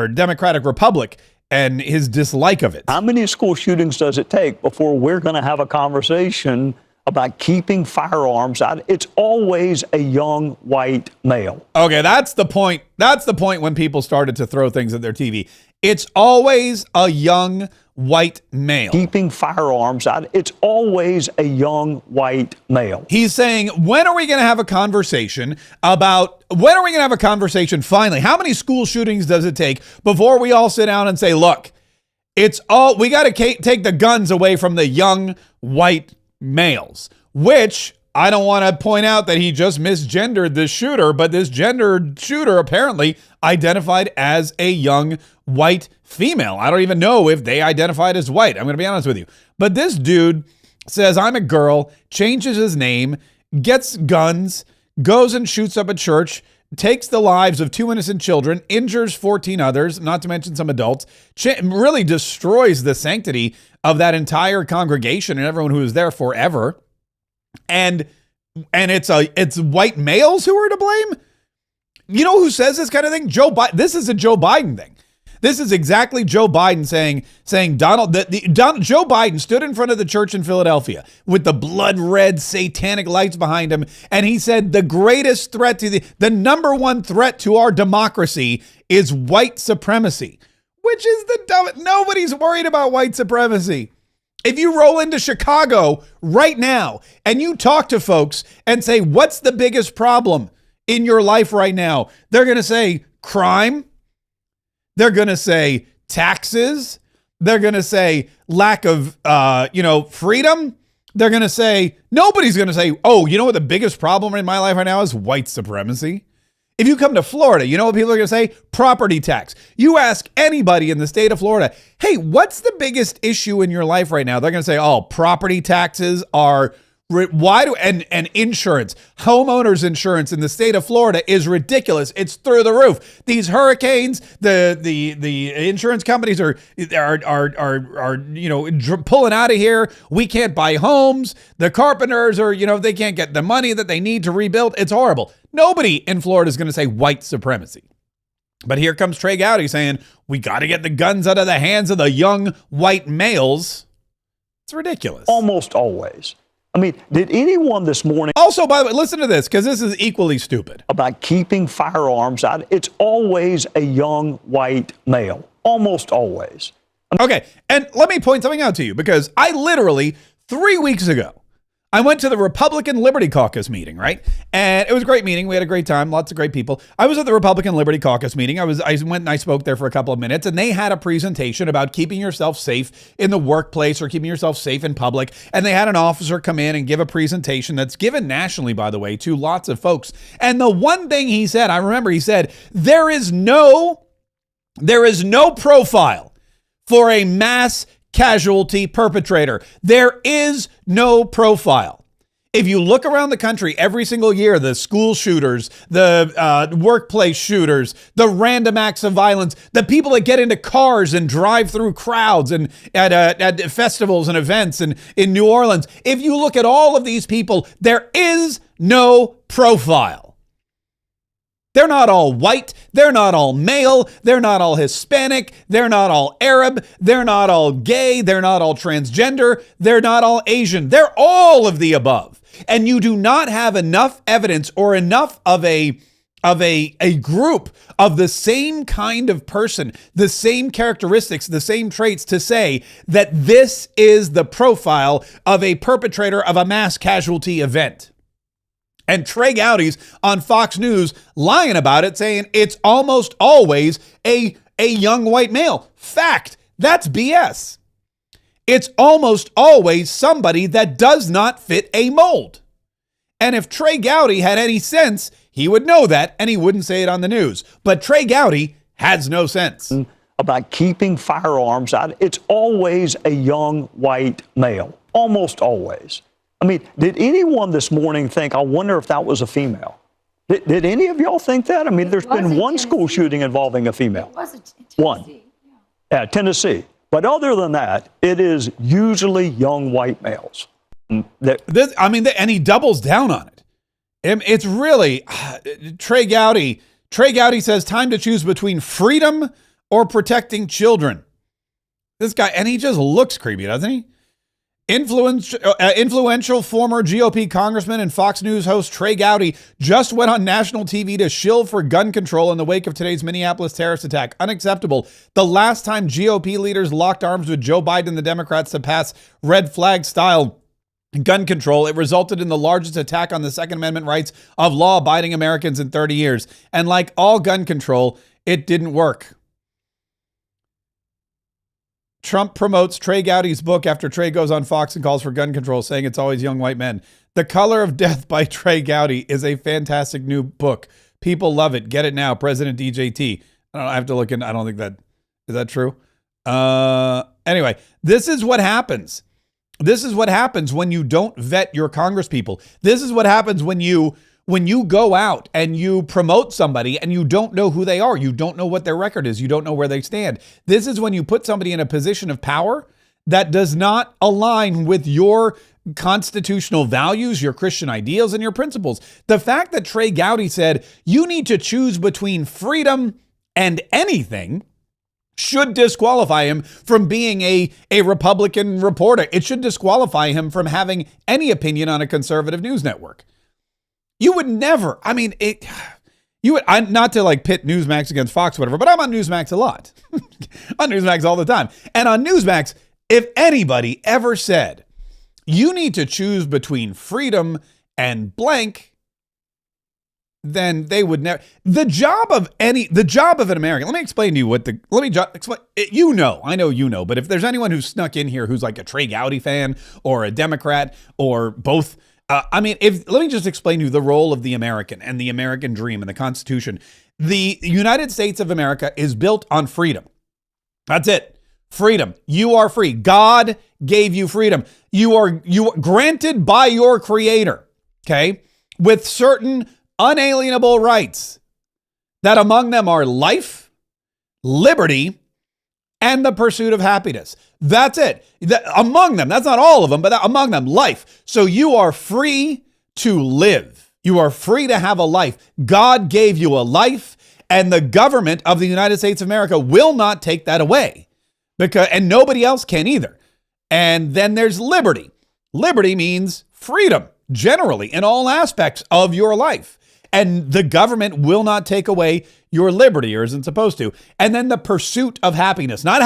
democratic republic and his dislike of it. How many school shootings does it take before we're going to have a conversation about keeping firearms out? It's always a young white male. Okay, that's the point. That's the point when people started to throw things at their TV. It's always a young white male. Keeping firearms out. It's always a young white male. He's saying, when are we going to have a conversation finally? How many school shootings does it take before we all sit down and say, look, we got to take the guns away from the young white males, which I don't want to point out that he just misgendered this shooter, but this gendered shooter apparently identified as a young white female. I don't even know if they identified as white. I'm going to be honest with you. But this dude says, I'm a girl, changes his name, gets guns, goes and shoots up a church, takes the lives of 2 innocent children, injures 14 others, not to mention some adults, really destroys the sanctity of that entire congregation and everyone who was there forever. And it's white males who are to blame. You know who says this kind of thing? Joe Biden. This is a Joe Biden thing. This is exactly Joe Biden saying Joe Biden stood in front of the church in Philadelphia with the blood red satanic lights behind him, and he said the greatest threat to the number one threat to our democracy is white supremacy, which is the dumbest. Nobody's worried about white supremacy. If you roll into Chicago right now and you talk to folks and say, what's the biggest problem in your life right now? They're going to say crime. They're going to say taxes. They're going to say lack of, freedom. They're going to say, nobody's going to say, oh, you know what the biggest problem in my life right now is? White supremacy. If you come to Florida, you know what people are going to say? Property tax. You ask anybody in the state of Florida, hey, what's the biggest issue in your life right now? They're going to say, oh, property taxes are and insurance, homeowners insurance in the state of Florida is ridiculous. It's through the roof. These hurricanes, the insurance companies are pulling out of here. We can't buy homes. The carpenters they can't get the money that they need to rebuild. It's horrible. Nobody in Florida is going to say white supremacy. But here comes Trey Gowdy saying, we got to get the guns out of the hands of the young white males. It's ridiculous. Almost always. I mean, did anyone this morning... Also, by the way, listen to this, because this is equally stupid. ...about keeping firearms out? It's always a young white male. Almost always. Okay, and let me point something out to you, because I literally, 3 weeks ago, I went to the Republican Liberty Caucus meeting, right? And it was a great meeting. We had a great time. Lots of great people. I was at the Republican Liberty Caucus meeting. I went and I spoke there for a couple of minutes, and they had a presentation about keeping yourself safe in the workplace or keeping yourself safe in public. And they had an officer come in and give a presentation that's given nationally, by the way, to lots of folks. And the one thing he said, I remember he said, there is no profile for a mass casualty perpetrator. There is no profile. If you look around the country every single year, the school shooters, the workplace shooters, the random acts of violence, the people that get into cars and drive through crowds and at festivals and events and in New Orleans, if you look at all of these people, there is no profile. They're not all white. They're not all male. They're not all Hispanic. They're not all Arab. They're not all gay. They're not all transgender. They're not all Asian. They're all of the above. And you do not have enough evidence or enough of a group of the same kind of person, the same characteristics, the same traits to say that this is the profile of a perpetrator of a mass casualty event. And Trey Gowdy's on Fox News lying about it, saying it's almost always a young white male. Fact, that's BS. It's almost always somebody that does not fit a mold. And if Trey Gowdy had any sense, he would know that and he wouldn't say it on the news. But Trey Gowdy has no sense. About keeping firearms out, it's always a young white male. Almost always. I mean, did anyone this morning think, I wonder if that was a female? Did any of y'all think that? I mean, there's been one school shooting involving a female. It was in Tennessee. One. Yeah, Tennessee. But other than that, it is usually young white males. And he doubles down on it. It's really, Trey Gowdy says, time to choose between freedom or protecting children. This guy, and he just looks creepy, doesn't he? Influential former GOP congressman and Fox News host Trey Gowdy just went on national TV to shill for gun control in the wake of today's Minneapolis terrorist attack. Unacceptable. The last time GOP leaders locked arms with Joe Biden and the Democrats to pass red flag style gun control, it resulted in the largest attack on the Second Amendment rights of law-abiding Americans in 30 years. And like all gun control, it didn't work. Trump promotes Trey Gowdy's book after Trey goes on Fox and calls for gun control, saying it's always young white men. The Color of Death by Trey Gowdy is a fantastic new book. People love it. Get it now. President DJT. I don't know, I have to look in. I don't think is that true? Anyway, this is what happens. This is what happens when you don't vet your congresspeople. This is what happens when you go out and you promote somebody and you don't know who they are. You don't know what their record is. You don't know where they stand. This is when you put somebody in a position of power that does not align with your constitutional values, your Christian ideals, and your principles. The fact that Trey Gowdy said you need to choose between freedom and anything should disqualify him from being a Republican reporter. It should disqualify him from having any opinion on a conservative news network. You would never, not to like pit Newsmax against Fox, whatever, but I'm on Newsmax a lot. On Newsmax all the time. And on Newsmax, if anybody ever said, you need to choose between freedom and blank, then they would never. The job of an American, let me explain to you explain. I know you know, but if there's anyone who's snuck in here who's like a Trey Gowdy fan or a Democrat or both, let me just explain to you the role of the American and the American dream and the Constitution. The United States of America is built on freedom. That's it. Freedom. You are free. God gave you freedom. You are granted by your Creator, okay, with certain unalienable rights, that among them are life, liberty, and the pursuit of happiness. That's it. Among them, that's not all of them, but among them, life. So you are free to live. You are free to have a life. God gave you a life, and the government of the United States of America will not take that away, and nobody else can either. And then there's liberty. Liberty means freedom, generally, in all aspects of your life. And the government will not take away your liberty, or isn't supposed to. And then the pursuit of happiness, not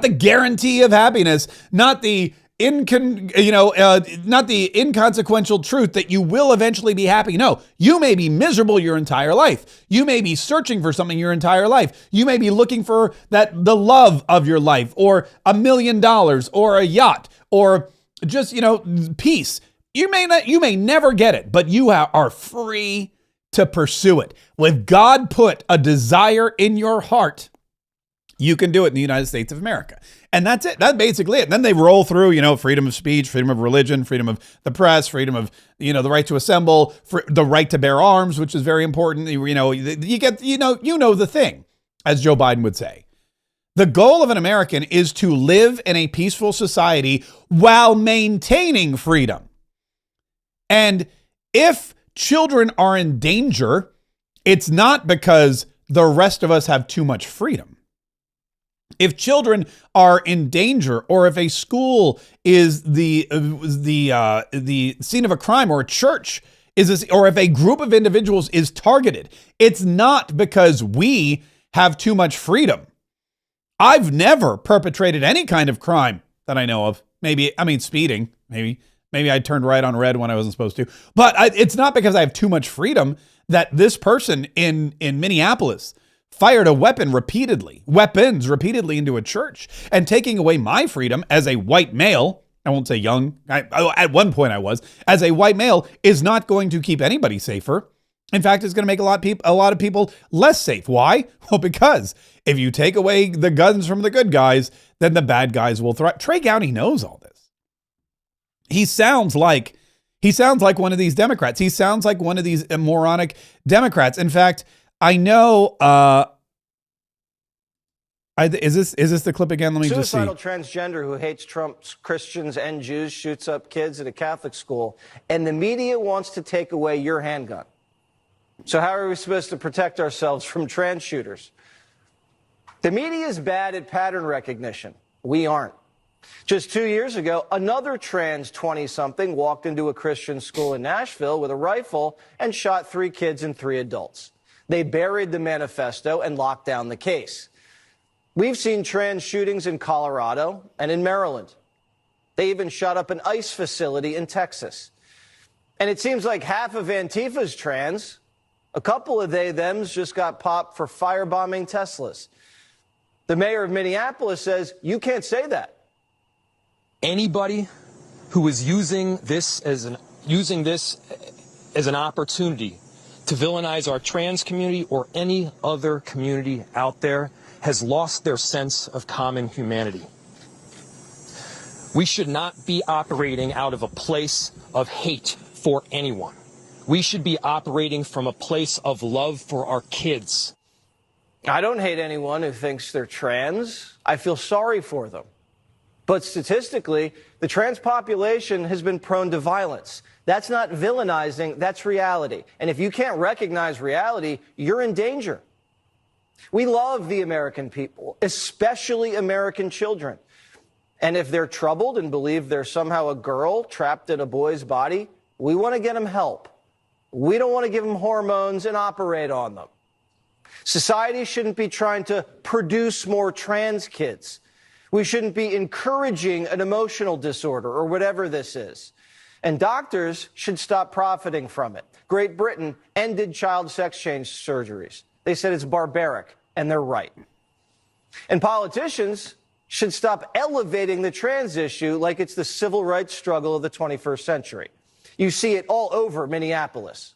the guarantee of happiness, not the not the inconsequential truth that you will eventually be happy. No, you may be miserable your entire life. You may be searching for something your entire life. You may be looking for the love of your life, or $1 million, or a yacht, or just, peace. You may never get it, but you are free to pursue it. If God put a desire in your heart, you can do it in the United States of America. And that's it. That's basically it. And then they roll through, freedom of speech, freedom of religion, freedom of the press, freedom of, the right to assemble, the right to bear arms, which is very important. You get, the thing, as Joe Biden would say. The goal of an American is to live in a peaceful society while maintaining freedom. And if children are in danger, it's not because the rest of us have too much freedom. If children are in danger, or if a school is the scene of a crime, or a church or if a group of individuals is targeted, it's not because we have too much freedom. I've never perpetrated any kind of crime that I know of. Speeding, maybe I turned right on red when I wasn't supposed to. But it's not because I have too much freedom that this person in Minneapolis fired weapons repeatedly into a church, and taking away my freedom as a white male. I won't say young. At one point I was, as a white male, is not going to keep anybody safer. In fact, it's going to make a lot of people less safe. Why? Well, because if you take away the guns from the good guys, then the bad guys will thrive. Trey Gowdy knows all this. He sounds like one of these Democrats. He sounds like one of these moronic Democrats. In fact, I know. Is this the clip again? Let me just see. Suicidal transgender who hates Trump's Christians and Jews shoots up kids at a Catholic school, and the media wants to take away your handgun. So how are we supposed to protect ourselves from trans shooters? The media is bad at pattern recognition. We aren't. Just 2 years ago, another trans 20-something walked into a Christian school in Nashville with a rifle and shot 3 kids and 3 adults. They buried the manifesto and locked down the case. We've seen trans shootings in Colorado and in Maryland. They even shot up an ICE facility in Texas. And it seems like half of Antifa's trans. A couple of they-thems just got popped for firebombing Teslas. The mayor of Minneapolis says you can't say that. Anybody who is using this as an opportunity to villainize our trans community or any other community out there has lost their sense of common humanity. We should not be operating out of a place of hate for anyone. We should be operating from a place of love for our kids. I don't hate anyone who thinks they're trans. I feel sorry for them. But statistically, the trans population has been prone to violence. That's not villainizing, that's reality. And if you can't recognize reality, you're in danger. We love the American people, especially American children. And if they're troubled and believe they're somehow a girl trapped in a boy's body, we want to get them help. We don't want to give them hormones and operate on them. Society shouldn't be trying to produce more trans kids. We shouldn't be encouraging an emotional disorder or whatever this is. And doctors should stop profiting from it. Great Britain ended child sex change surgeries. They said it's barbaric, and they're right. And politicians should stop elevating the trans issue like it's the civil rights struggle of the 21st century. You see it all over Minneapolis.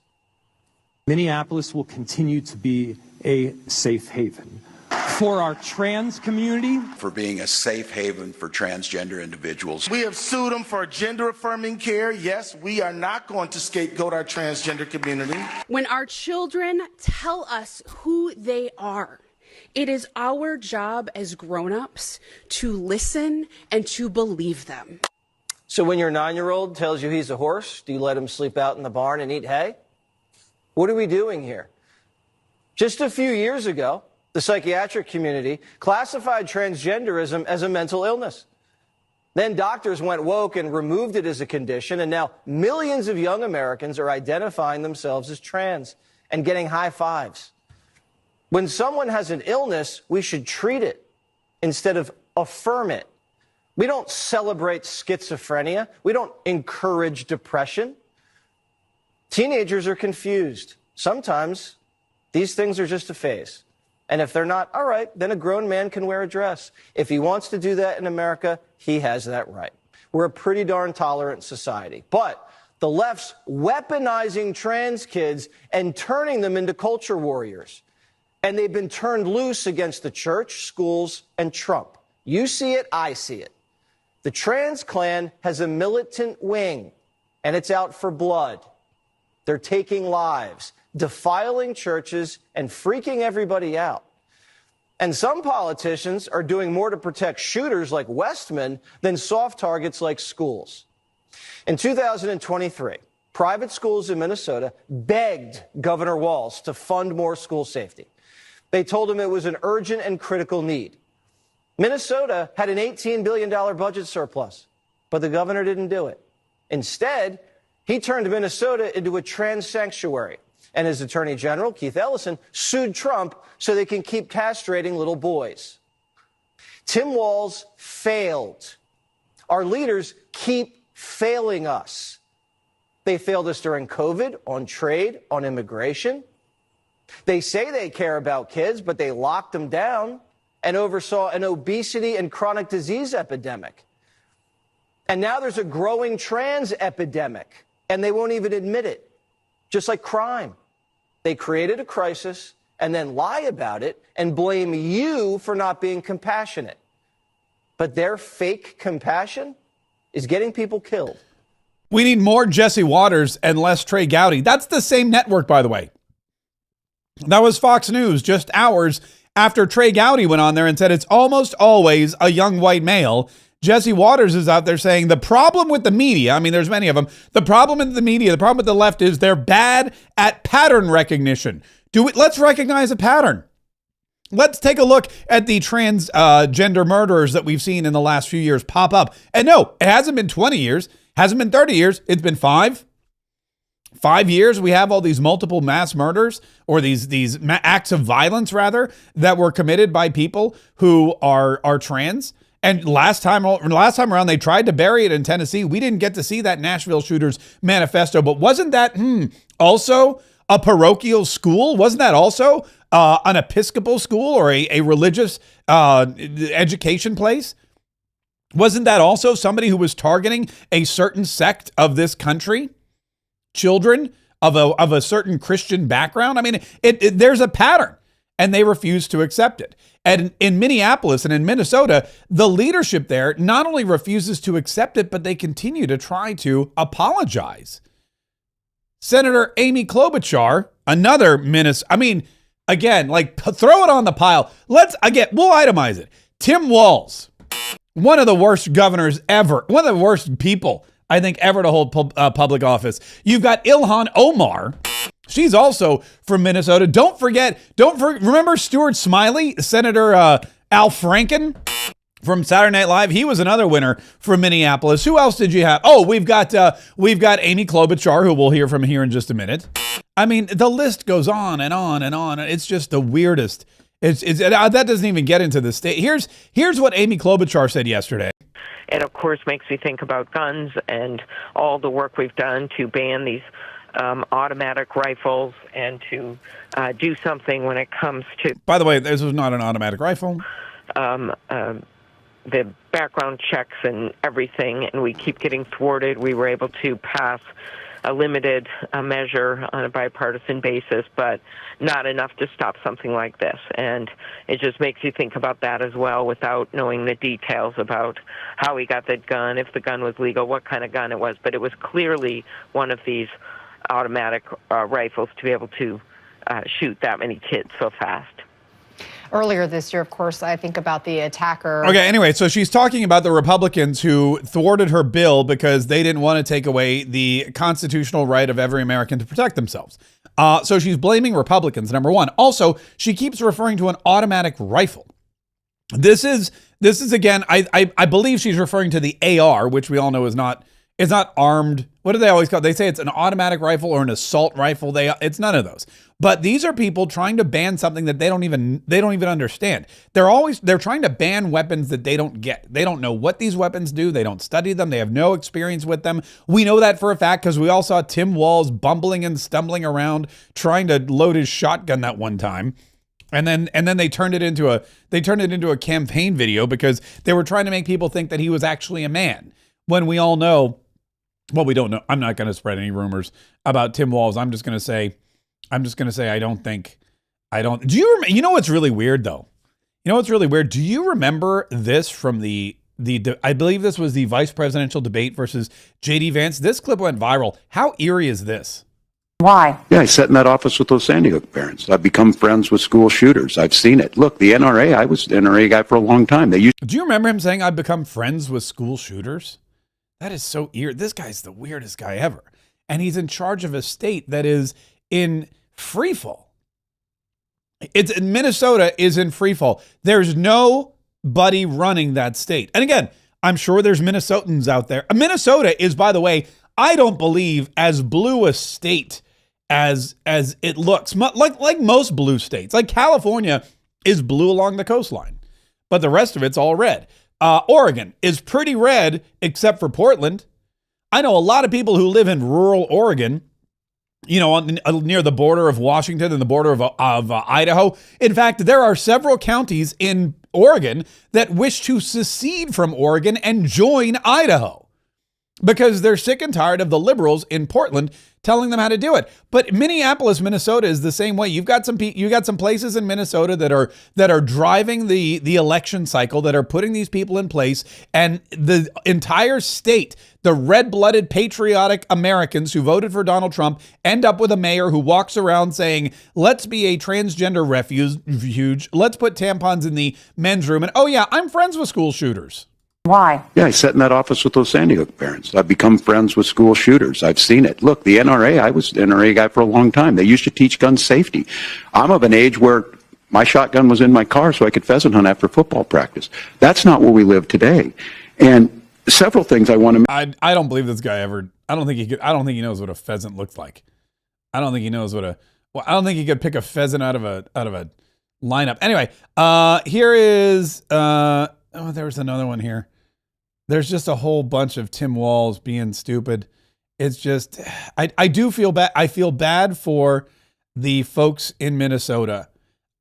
Minneapolis will continue to be a safe haven for our trans community. For being a safe haven for transgender individuals. We have sued them for gender-affirming care. Yes, we are not going to scapegoat our transgender community. When our children tell us who they are, it is our job as grown-ups to listen and to believe them. So when your 9-year-old tells you he's a horse, do you let him sleep out in the barn and eat hay? What are we doing here? Just a few years ago, the psychiatric community classified transgenderism as a mental illness. Then doctors went woke and removed it as a condition, and now millions of young Americans are identifying themselves as trans and getting high fives. When someone has an illness, we should treat it instead of affirm it. We don't celebrate schizophrenia. We don't encourage depression. Teenagers are confused. Sometimes these things are just a phase. And if they're not, all right, then a grown man can wear a dress. If he wants to do that in America, he has that right. We're a pretty darn tolerant society. But the left's weaponizing trans kids and turning them into culture warriors. And they've been turned loose against the church, schools, and Trump. You see it, I see it. The trans Klan has a militant wing, and it's out for blood. They're taking lives, defiling churches, and freaking everybody out. And some politicians are doing more to protect shooters like Westman than soft targets like schools. In 2023, private schools in Minnesota begged Governor Walz to fund more school safety. They told him it was an urgent and critical need. Minnesota had an $18 billion budget surplus, but the governor didn't do it. Instead, he turned Minnesota into a trans sanctuary. And his attorney general, Keith Ellison, sued Trump so they can keep castrating little boys. Tim Walz failed. Our leaders keep failing us. They failed us during COVID, on trade, on immigration. They say they care about kids, but they locked them down and oversaw an obesity and chronic disease epidemic. And now there's a growing trans epidemic, and they won't even admit it. Just like crime. They created a crisis and then lie about it and blame you for not being compassionate. But their fake compassion is getting people killed. We need more Jesse Waters and less Trey Gowdy. That's the same network, by the way. That was Fox News just hours after Trey Gowdy went on there and said it's almost always a young white male. Jesse Waters is out there saying the problem with the media, I mean, there's many of them. The problem with the media, the problem with the left is they're bad at pattern recognition. Let's recognize a pattern. Let's take a look at the transgender murderers that we've seen in the last few years pop up. And no, it hasn't been 20 years, hasn't been 30 years. It's been 5 years. We have all these multiple mass murders or these acts of violence, rather, that were committed by people who are trans. And last time around, they tried to bury it in Tennessee. We didn't get to see that Nashville shooters manifesto. But wasn't that also a parochial school? Wasn't that also an Episcopal school or a religious education place? Wasn't that also somebody who was targeting a certain sect of this country? Children of a certain Christian background? I mean, there's a pattern, and they refuse to accept it. And in Minneapolis and in Minnesota, the leadership there not only refuses to accept it, but they continue to try to apologize. Senator Amy Klobuchar, another again, like, throw it on the pile. We'll itemize it. Tim Walz, one of the worst governors ever, one of the worst people, I think, ever to hold public office. You've got Ilhan Omar. She's also from Minnesota. Remember Stuart Smiley, Senator Al Franken from Saturday Night Live? He was another winner from Minneapolis. Who else did you have? Oh, we've got Amy Klobuchar, who we'll hear from here in just a minute. I mean, the list goes on and on and on. It's just the weirdest. That doesn't even get into the state. Here's what Amy Klobuchar said yesterday. It, of course, makes me think about guns and all the work we've done to ban these automatic rifles and to do something when it comes to... By the way, this was not an automatic rifle. The background checks and everything, and we keep getting thwarted. We were able to pass a limited measure on a bipartisan basis, but not enough to stop something like this. And it just makes you think about that as well without knowing the details about how he got that gun, if the gun was legal, what kind of gun it was. But it was clearly one of these automatic rifles to be able to shoot that many kids so fast. Earlier this year, of course, I think about the attacker. Okay, anyway, so she's talking about the Republicans who thwarted her bill because they didn't want to take away the constitutional right of every American to protect themselves. So she's blaming Republicans, number one. Also, she keeps referring to an automatic rifle. This is again, I believe she's referring to the AR, which we all know is not armed. what do they always call it? They say it's an automatic rifle or an assault rifle. It's none of those. But these are people trying to ban something that they don't even understand. They're trying to ban weapons that they don't get. They don't know what these weapons do. They don't study them. They have no experience with them. We know that for a fact because we all saw Tim Walz bumbling and stumbling around trying to load his shotgun that one time. And then they turned it into a campaign video because they were trying to make people think that he was actually a man. When we all know, well, we don't know. I'm not going to spread any rumors about Tim Walz. I'm just going to say I don't. Do you know what's really weird though? You know what's really weird? Do you remember this from the I believe this was the vice presidential debate versus JD Vance? This clip went viral. How eerie is this? Why? Yeah, I sat in that office with those Sandy Hook parents. I've become friends with school shooters. I've seen it. Look, the NRA, I was an NRA guy for a long time. Do you remember him saying I've become friends with school shooters? That is so eerie. This guy's the weirdest guy ever. And he's in charge of a state that is in freefall. Minnesota is in freefall. There's nobody running that state. And again, I'm sure there's Minnesotans out there. Minnesota is, by the way, I don't believe as blue a state as it looks. Like most blue states. Like California is blue along the coastline, but the rest of it's all red. Oregon is pretty red except for Portland. I know a lot of people who live in rural Oregon, you know, near the border of Washington and the border of Idaho. In fact, there are several counties in Oregon that wish to secede from Oregon and join Idaho because they're sick and tired of the liberals in Portland telling them how to do it. But Minneapolis, Minnesota is the same way. You got some places in Minnesota that are driving the election cycle, that are putting these people in place, and the entire state, the red-blooded patriotic Americans who voted for Donald Trump, end up with a mayor who walks around saying, let's be a transgender refuge, let's put tampons in the men's room, and oh yeah, I'm friends with school shooters. Why? Yeah, I sat in that office with those Sandy Hook parents. I've become friends with school shooters. I've seen it. Look, the NRA, I was an NRA guy for a long time. They used to teach gun safety. I'm of an age where my shotgun was in my car so I could pheasant hunt after football practice. That's not where we live today. And several things I want to... I don't believe this guy ever... I don't think he knows what a pheasant looks like. I don't think he knows I don't think he could pick a pheasant out of a lineup. Anyway, here is... there's another one here. There's just a whole bunch of Tim Walz being stupid. It's just, I do feel bad. I feel bad for the folks in Minnesota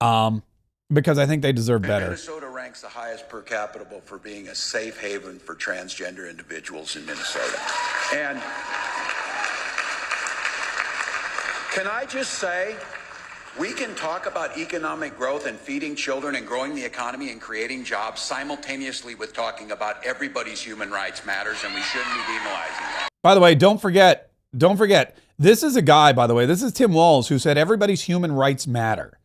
because I think they deserve better. Minnesota ranks the highest per capita for being a safe haven for transgender individuals in Minnesota. And can I just say, we can talk about economic growth and feeding children and growing the economy and creating jobs simultaneously with talking about everybody's human rights matters, and we shouldn't be demonizing that. By the way, don't forget, this is a guy, by the way, this is Tim Walz, who said everybody's human rights matter.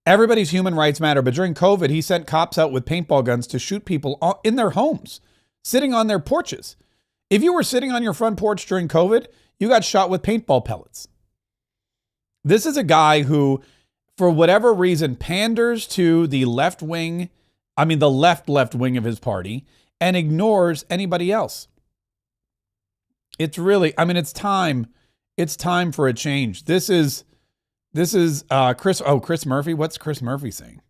Everybody's human rights matter. But during COVID, he sent cops out with paintball guns to shoot people in their homes, sitting on their porches. If you were sitting on your front porch during COVID, you got shot with paintball pellets. This is a guy who, for whatever reason, panders to the left wing of his party and ignores anybody else. It's really, it's time for a change. This is Chris Murphy. What's Chris Murphy saying?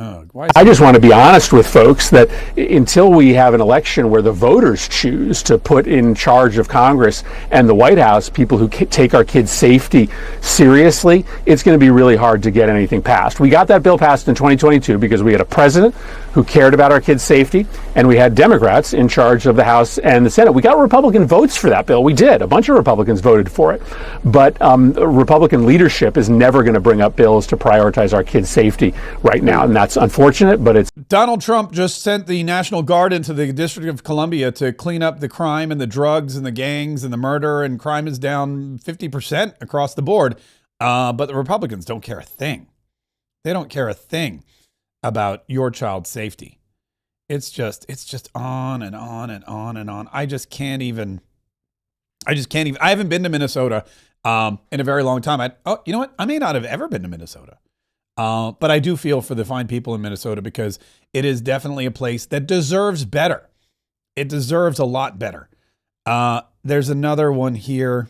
I just want to be honest with folks that until we have an election where the voters choose to put in charge of Congress and the White House people who take our kids' safety seriously, it's going to be really hard to get anything passed. We got that bill passed in 2022 because we had a president who cared about our kids' safety, and we had Democrats in charge of the House and the Senate. We got Republican votes for that bill. We did. A bunch of Republicans voted for it. But Republican leadership is never going to bring up bills to prioritize our kids' safety right now, and that's unfortunate, but it's... Donald Trump just sent the National Guard into the District of Columbia to clean up the crime and the drugs and the gangs and the murder, and crime is down 50% across the board. But the Republicans don't care a thing. They don't care a thing about your child's safety. It's just on and on and on and on. I haven't been to Minnesota in a very long time. You know what? I may not have ever been to Minnesota. But I do feel for the fine people in Minnesota because it is definitely a place that deserves better. It deserves a lot better. There's another one here.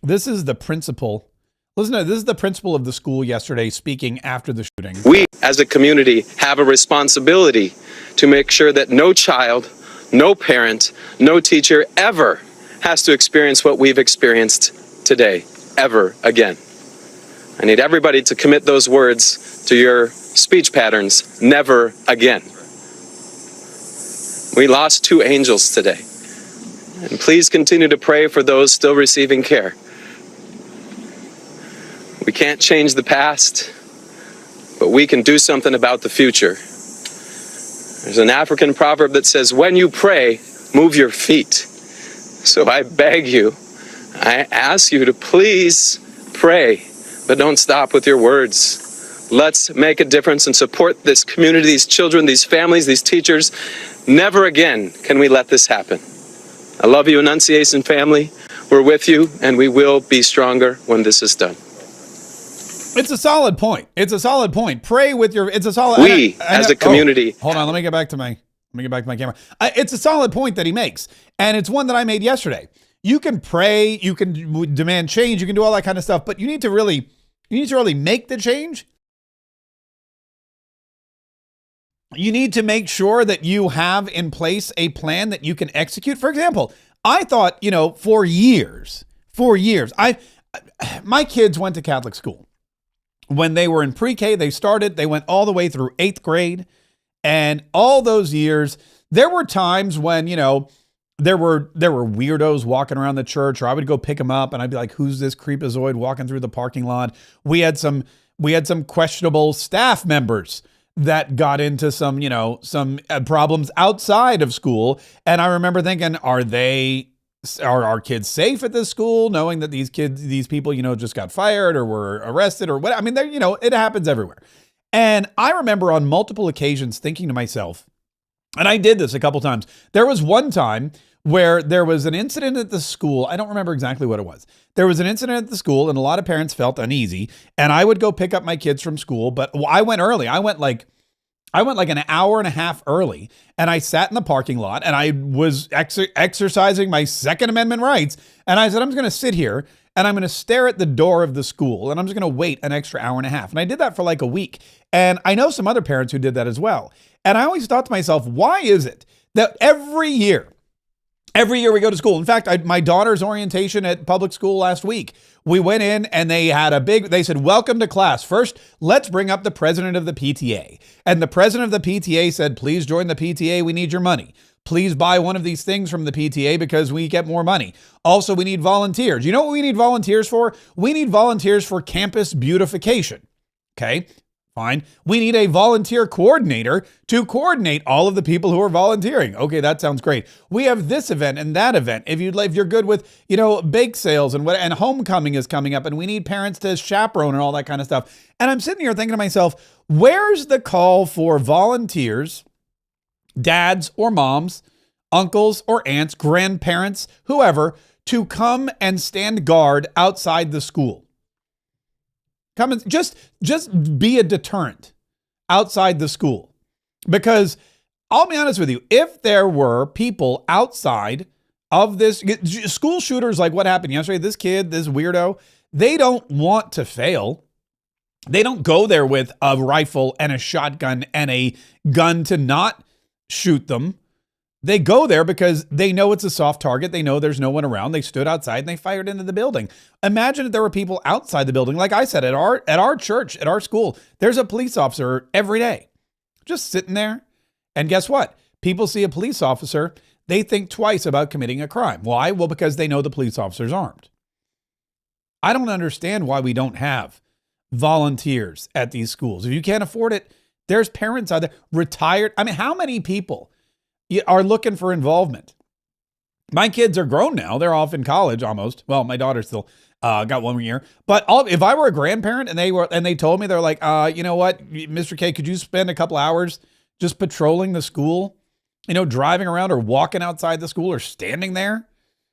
This is the principal. Listen to this. Is the principal of the school yesterday speaking after the shooting. We, as a community, have a responsibility to make sure that no child, no parent, no teacher ever has to experience what we've experienced today, ever again. I need everybody to commit those words to your speech patterns, never again. We lost 2 angels today. And please continue to pray for those still receiving care. We can't change the past, but we can do something about the future. There's an African proverb that says, when you pray, move your feet. So I beg you, I ask you to please pray, but don't stop with your words. Let's make a difference and support this community, these children, these families, these teachers. Never again can we let this happen. I love you, Annunciation family. We're with you, and we will be stronger when this is done. It's a solid point. It's a solid point. Pray with your. It's a solid. We, as a community. Hold on. Let me get back to my camera. It's a solid point that he makes, and it's one that I made yesterday. You can pray. You can demand change. You can do all that kind of stuff, but you need to really make the change. You need to make sure that you have in place a plan that you can execute. For example, I thought, for years, my kids went to Catholic school. When they were in pre-K, they went all the way through 8th grade. And all those years, there were times when, there were weirdos walking around the church, or I would go pick them up and I'd be like, who's this creepazoid walking through the parking lot? We had some questionable staff members that got into some problems outside of school. And I remember thinking, are our kids safe at this school, knowing that these people, just got fired or were arrested or what? I mean, it happens everywhere. And I remember on multiple occasions thinking to myself, and I did this a couple times. There was one time where there was an incident at the school. I don't remember exactly what it was. There was an incident at the school and a lot of parents felt uneasy, and I would go pick up my kids from school, but I went early. I went like an hour and a half early, and I sat in the parking lot and I was exercising my Second Amendment rights. And I said, I'm just going to sit here and I'm going to stare at the door of the school and I'm just going to wait an extra hour and a half. And I did that for like a week. And I know some other parents who did that as well. And I always thought to myself, why is it that every year we go to school? In fact, my daughter's orientation at public school last week, we went in and they said, welcome to class. First, let's bring up the president of the PTA. And the president of the PTA said, please join the PTA. We need your money. Please buy one of these things from the PTA because we get more money. Also, we need volunteers. You know what we need volunteers for? We need volunteers for campus beautification. Okay. Fine. We need a volunteer coordinator to coordinate all of the people who are volunteering. Okay, that sounds great. We have this event and that event. If you're good with, bake sales and homecoming is coming up and we need parents to chaperone and all that kind of stuff. And I'm sitting here thinking to myself, where's the call for volunteers, dads or moms, uncles or aunts, grandparents, whoever, to come and stand guard outside the school? Come and just be a deterrent outside the school. Because I'll be honest with you, if there were people outside of this, school shooters like what happened yesterday, this kid, this weirdo, they don't want to fail. They don't go there with a rifle and a shotgun and a gun to not shoot them. They go there because they know it's a soft target. They know there's no one around. They stood outside and they fired into the building. Imagine if there were people outside the building. Like I said, at our church, at our school, there's a police officer every day just sitting there. And guess what? People see a police officer, they think twice about committing a crime. Why? Well, because they know the police officer's armed. I don't understand why we don't have volunteers at these schools. If you can't afford it, there's parents out there, retired. I mean, how many people are looking for involvement? My kids are grown now. They're off in college almost. Well, my daughter still got 1 year. But if I were a grandparent and they told me, they're like, you know what, Mr. K, could you spend a couple hours just patrolling the school, driving around or walking outside the school or standing there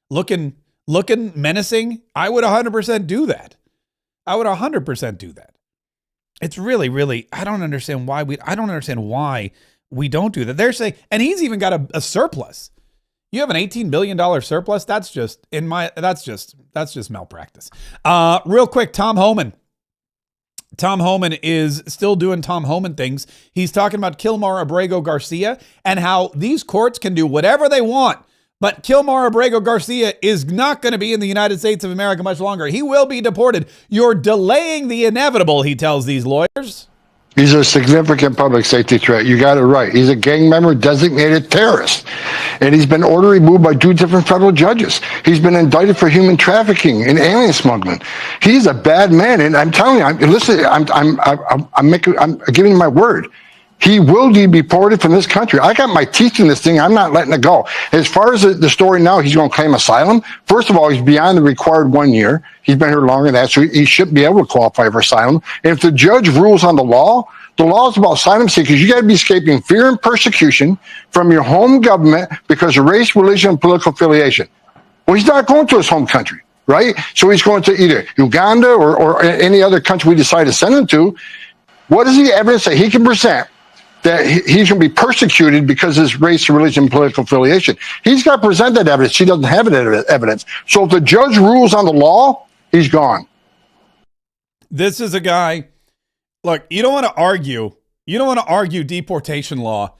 looking menacing? I would 100% do that. I would 100% do that. It's really, really, I don't understand why we don't do that. They're saying, and he's even got a surplus. You have an $18 billion surplus. That's just malpractice. Real quick, Tom Homan. Tom Homan is still doing Tom Homan things. He's talking about Kilmar Abrego Garcia and how these courts can do whatever they want. But Kilmar Abrego Garcia is not going to be in the United States of America much longer. He will be deported. You're delaying the inevitable, he tells these lawyers. He's a significant public safety threat. You got it right. He's a gang member, designated terrorist. And he's been ordered removed by 2 different federal judges. He's been indicted for human trafficking and alien smuggling. He's a bad man. And I'm telling you, I'm giving you my word. He will be deported from this country. I got my teeth in this thing. I'm not letting it go. As far as the story now, he's going to claim asylum. First of all, he's beyond the required 1 year. He's been here longer than that, so he should be able to qualify for asylum. And if the judge rules on the law is about asylum seekers. You got to be escaping fear and persecution from your home government because of race, religion, and political affiliation. Well, he's not going to his home country, right? So he's going to either Uganda or any other country we decide to send him to. What is the evidence that he can present that he's going to be persecuted because of his race, religion, and political affiliation? He's got to present that evidence. He doesn't have evidence. So if the judge rules on the law, he's gone. This is a guy, look, you don't want to argue deportation law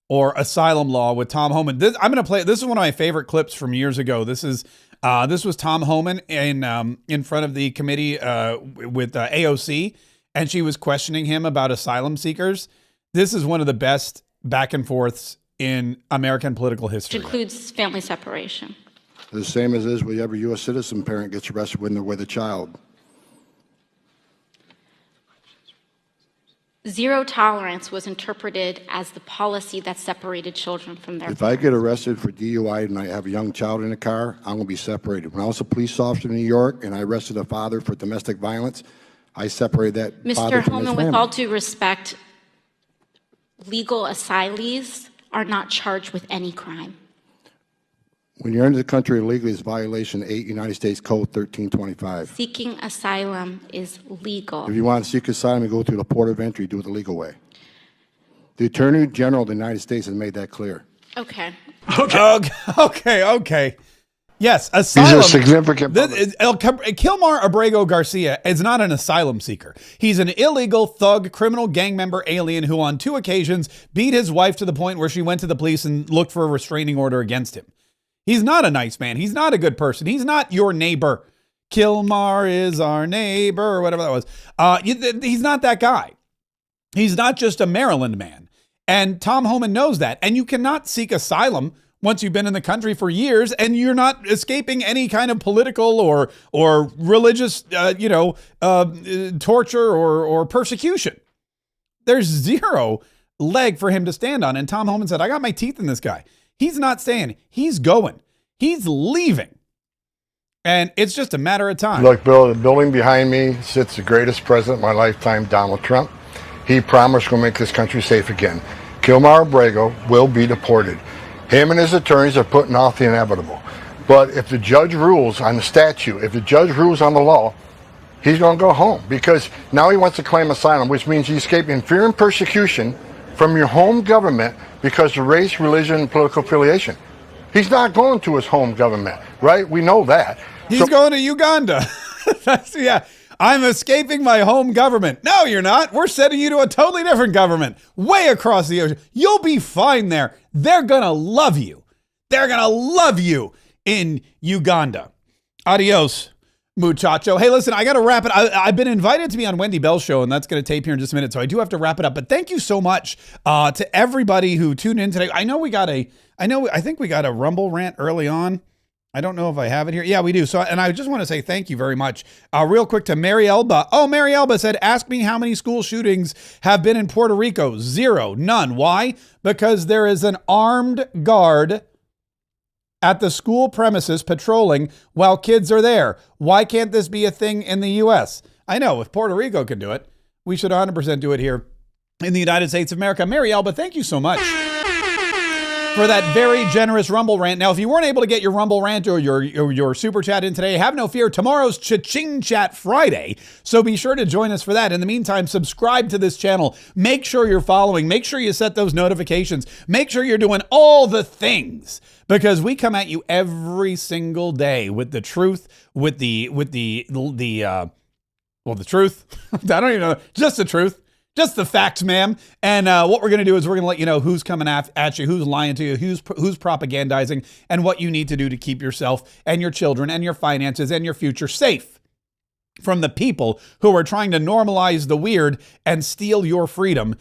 or asylum law with Tom Homan. This is one of my favorite clips from years ago. This was Tom Homan in front of the committee with AOC, and she was questioning him about asylum seekers. This is one of the best back and forths in American political history. Which includes family separation. The same as is when every U.S. citizen parent gets arrested when they're with a child. Zero tolerance was interpreted as the policy that separated children from their If I get arrested for DUI and I have a young child in the car, I'm going to be separated. When I was a police officer in New York and I arrested a father for domestic violence, I separated that father Mr. from his Homan, family. with all due respect, legal asylees are not charged with any crime. When you're into the country illegally, it's violation 8 United States Code 1325. Seeking asylum is legal. If you want to seek asylum, you go through the port of entry, do it the legal way. The Attorney General of the United States has made that clear. Okay. Okay. Yes, asylum. He's a significant Kilmar Abrego Garcia is not an asylum seeker. He's an illegal thug, criminal gang member alien who on 2 occasions beat his wife to the point where she went to the police and looked for a restraining order against him. He's not a nice man. He's not a good person. He's not your neighbor. Kilmar is our neighbor, or whatever that was. He's not that guy. He's not just a Maryland man. And Tom Homan knows that. And you cannot seek asylum once you've been in the country for years and you're not escaping any kind of political or religious, torture or persecution. There's zero leg for him to stand on. And Tom Homan said, I got my teeth in this guy. He's not staying. He's going. He's leaving. And it's just a matter of time. Look, Bill, the building behind me sits the greatest president of my lifetime, Donald Trump. He promised to make this country safe again. Kilmar Abrego will be deported. Him and his attorneys are putting off the inevitable. But if the judge rules on the statute, if the judge rules on the law, he's going to go home because now he wants to claim asylum, which means he's escaping fear and persecution from your home government because of race, religion, and political affiliation. He's not going to his home government, right? We know that. He's going to Uganda. Yeah. I'm escaping my home government. No, you're not. We're sending you to a totally different government way across the ocean. You'll be fine there. They're going to love you. They're going to love you in Uganda. Adios, muchacho. Hey, listen, I got to wrap it. I've been invited to be on Wendy Bell's show, and that's going to tape here in just a minute, so I do have to wrap it up. But thank you so much to everybody who tuned in today. I think we got a Rumble rant early on. I don't know if I have it here. Yeah, we do. So, and I just want to say thank you very much. Real quick to Mary Elba. Oh, Mary Elba said, ask me how many school shootings have been in Puerto Rico. 0, none. Why? Because there is an armed guard at the school premises patrolling while kids are there. Why can't this be a thing in the U.S.? I know if Puerto Rico can do it, we should 100% do it here in the United States of America. Mary Elba, thank you so much for that very generous Rumble rant. Now, if you weren't able to get your Rumble rant or your super chat in today, have no fear. Tomorrow's Cha-Ching Chat Friday, so be sure to join us for that. In the meantime, subscribe to this channel. Make sure you're following. Make sure you set those notifications. Make sure you're doing all the things, because we come at you every single day with the truth, with the truth. I don't even know, just the truth. Just the facts, ma'am. And what we're going to do is we're going to let you know who's coming at you, who's lying to you, who's propagandizing, and what you need to do to keep yourself and your children and your finances and your future safe from the people who are trying to normalize the weird and steal your freedom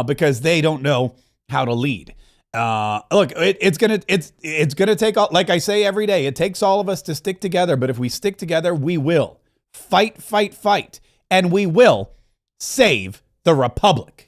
because they don't know how to lead. Look, it's gonna take all, like I say every day, it takes all of us to stick together. But if we stick together, we will fight, and we will save the Republic.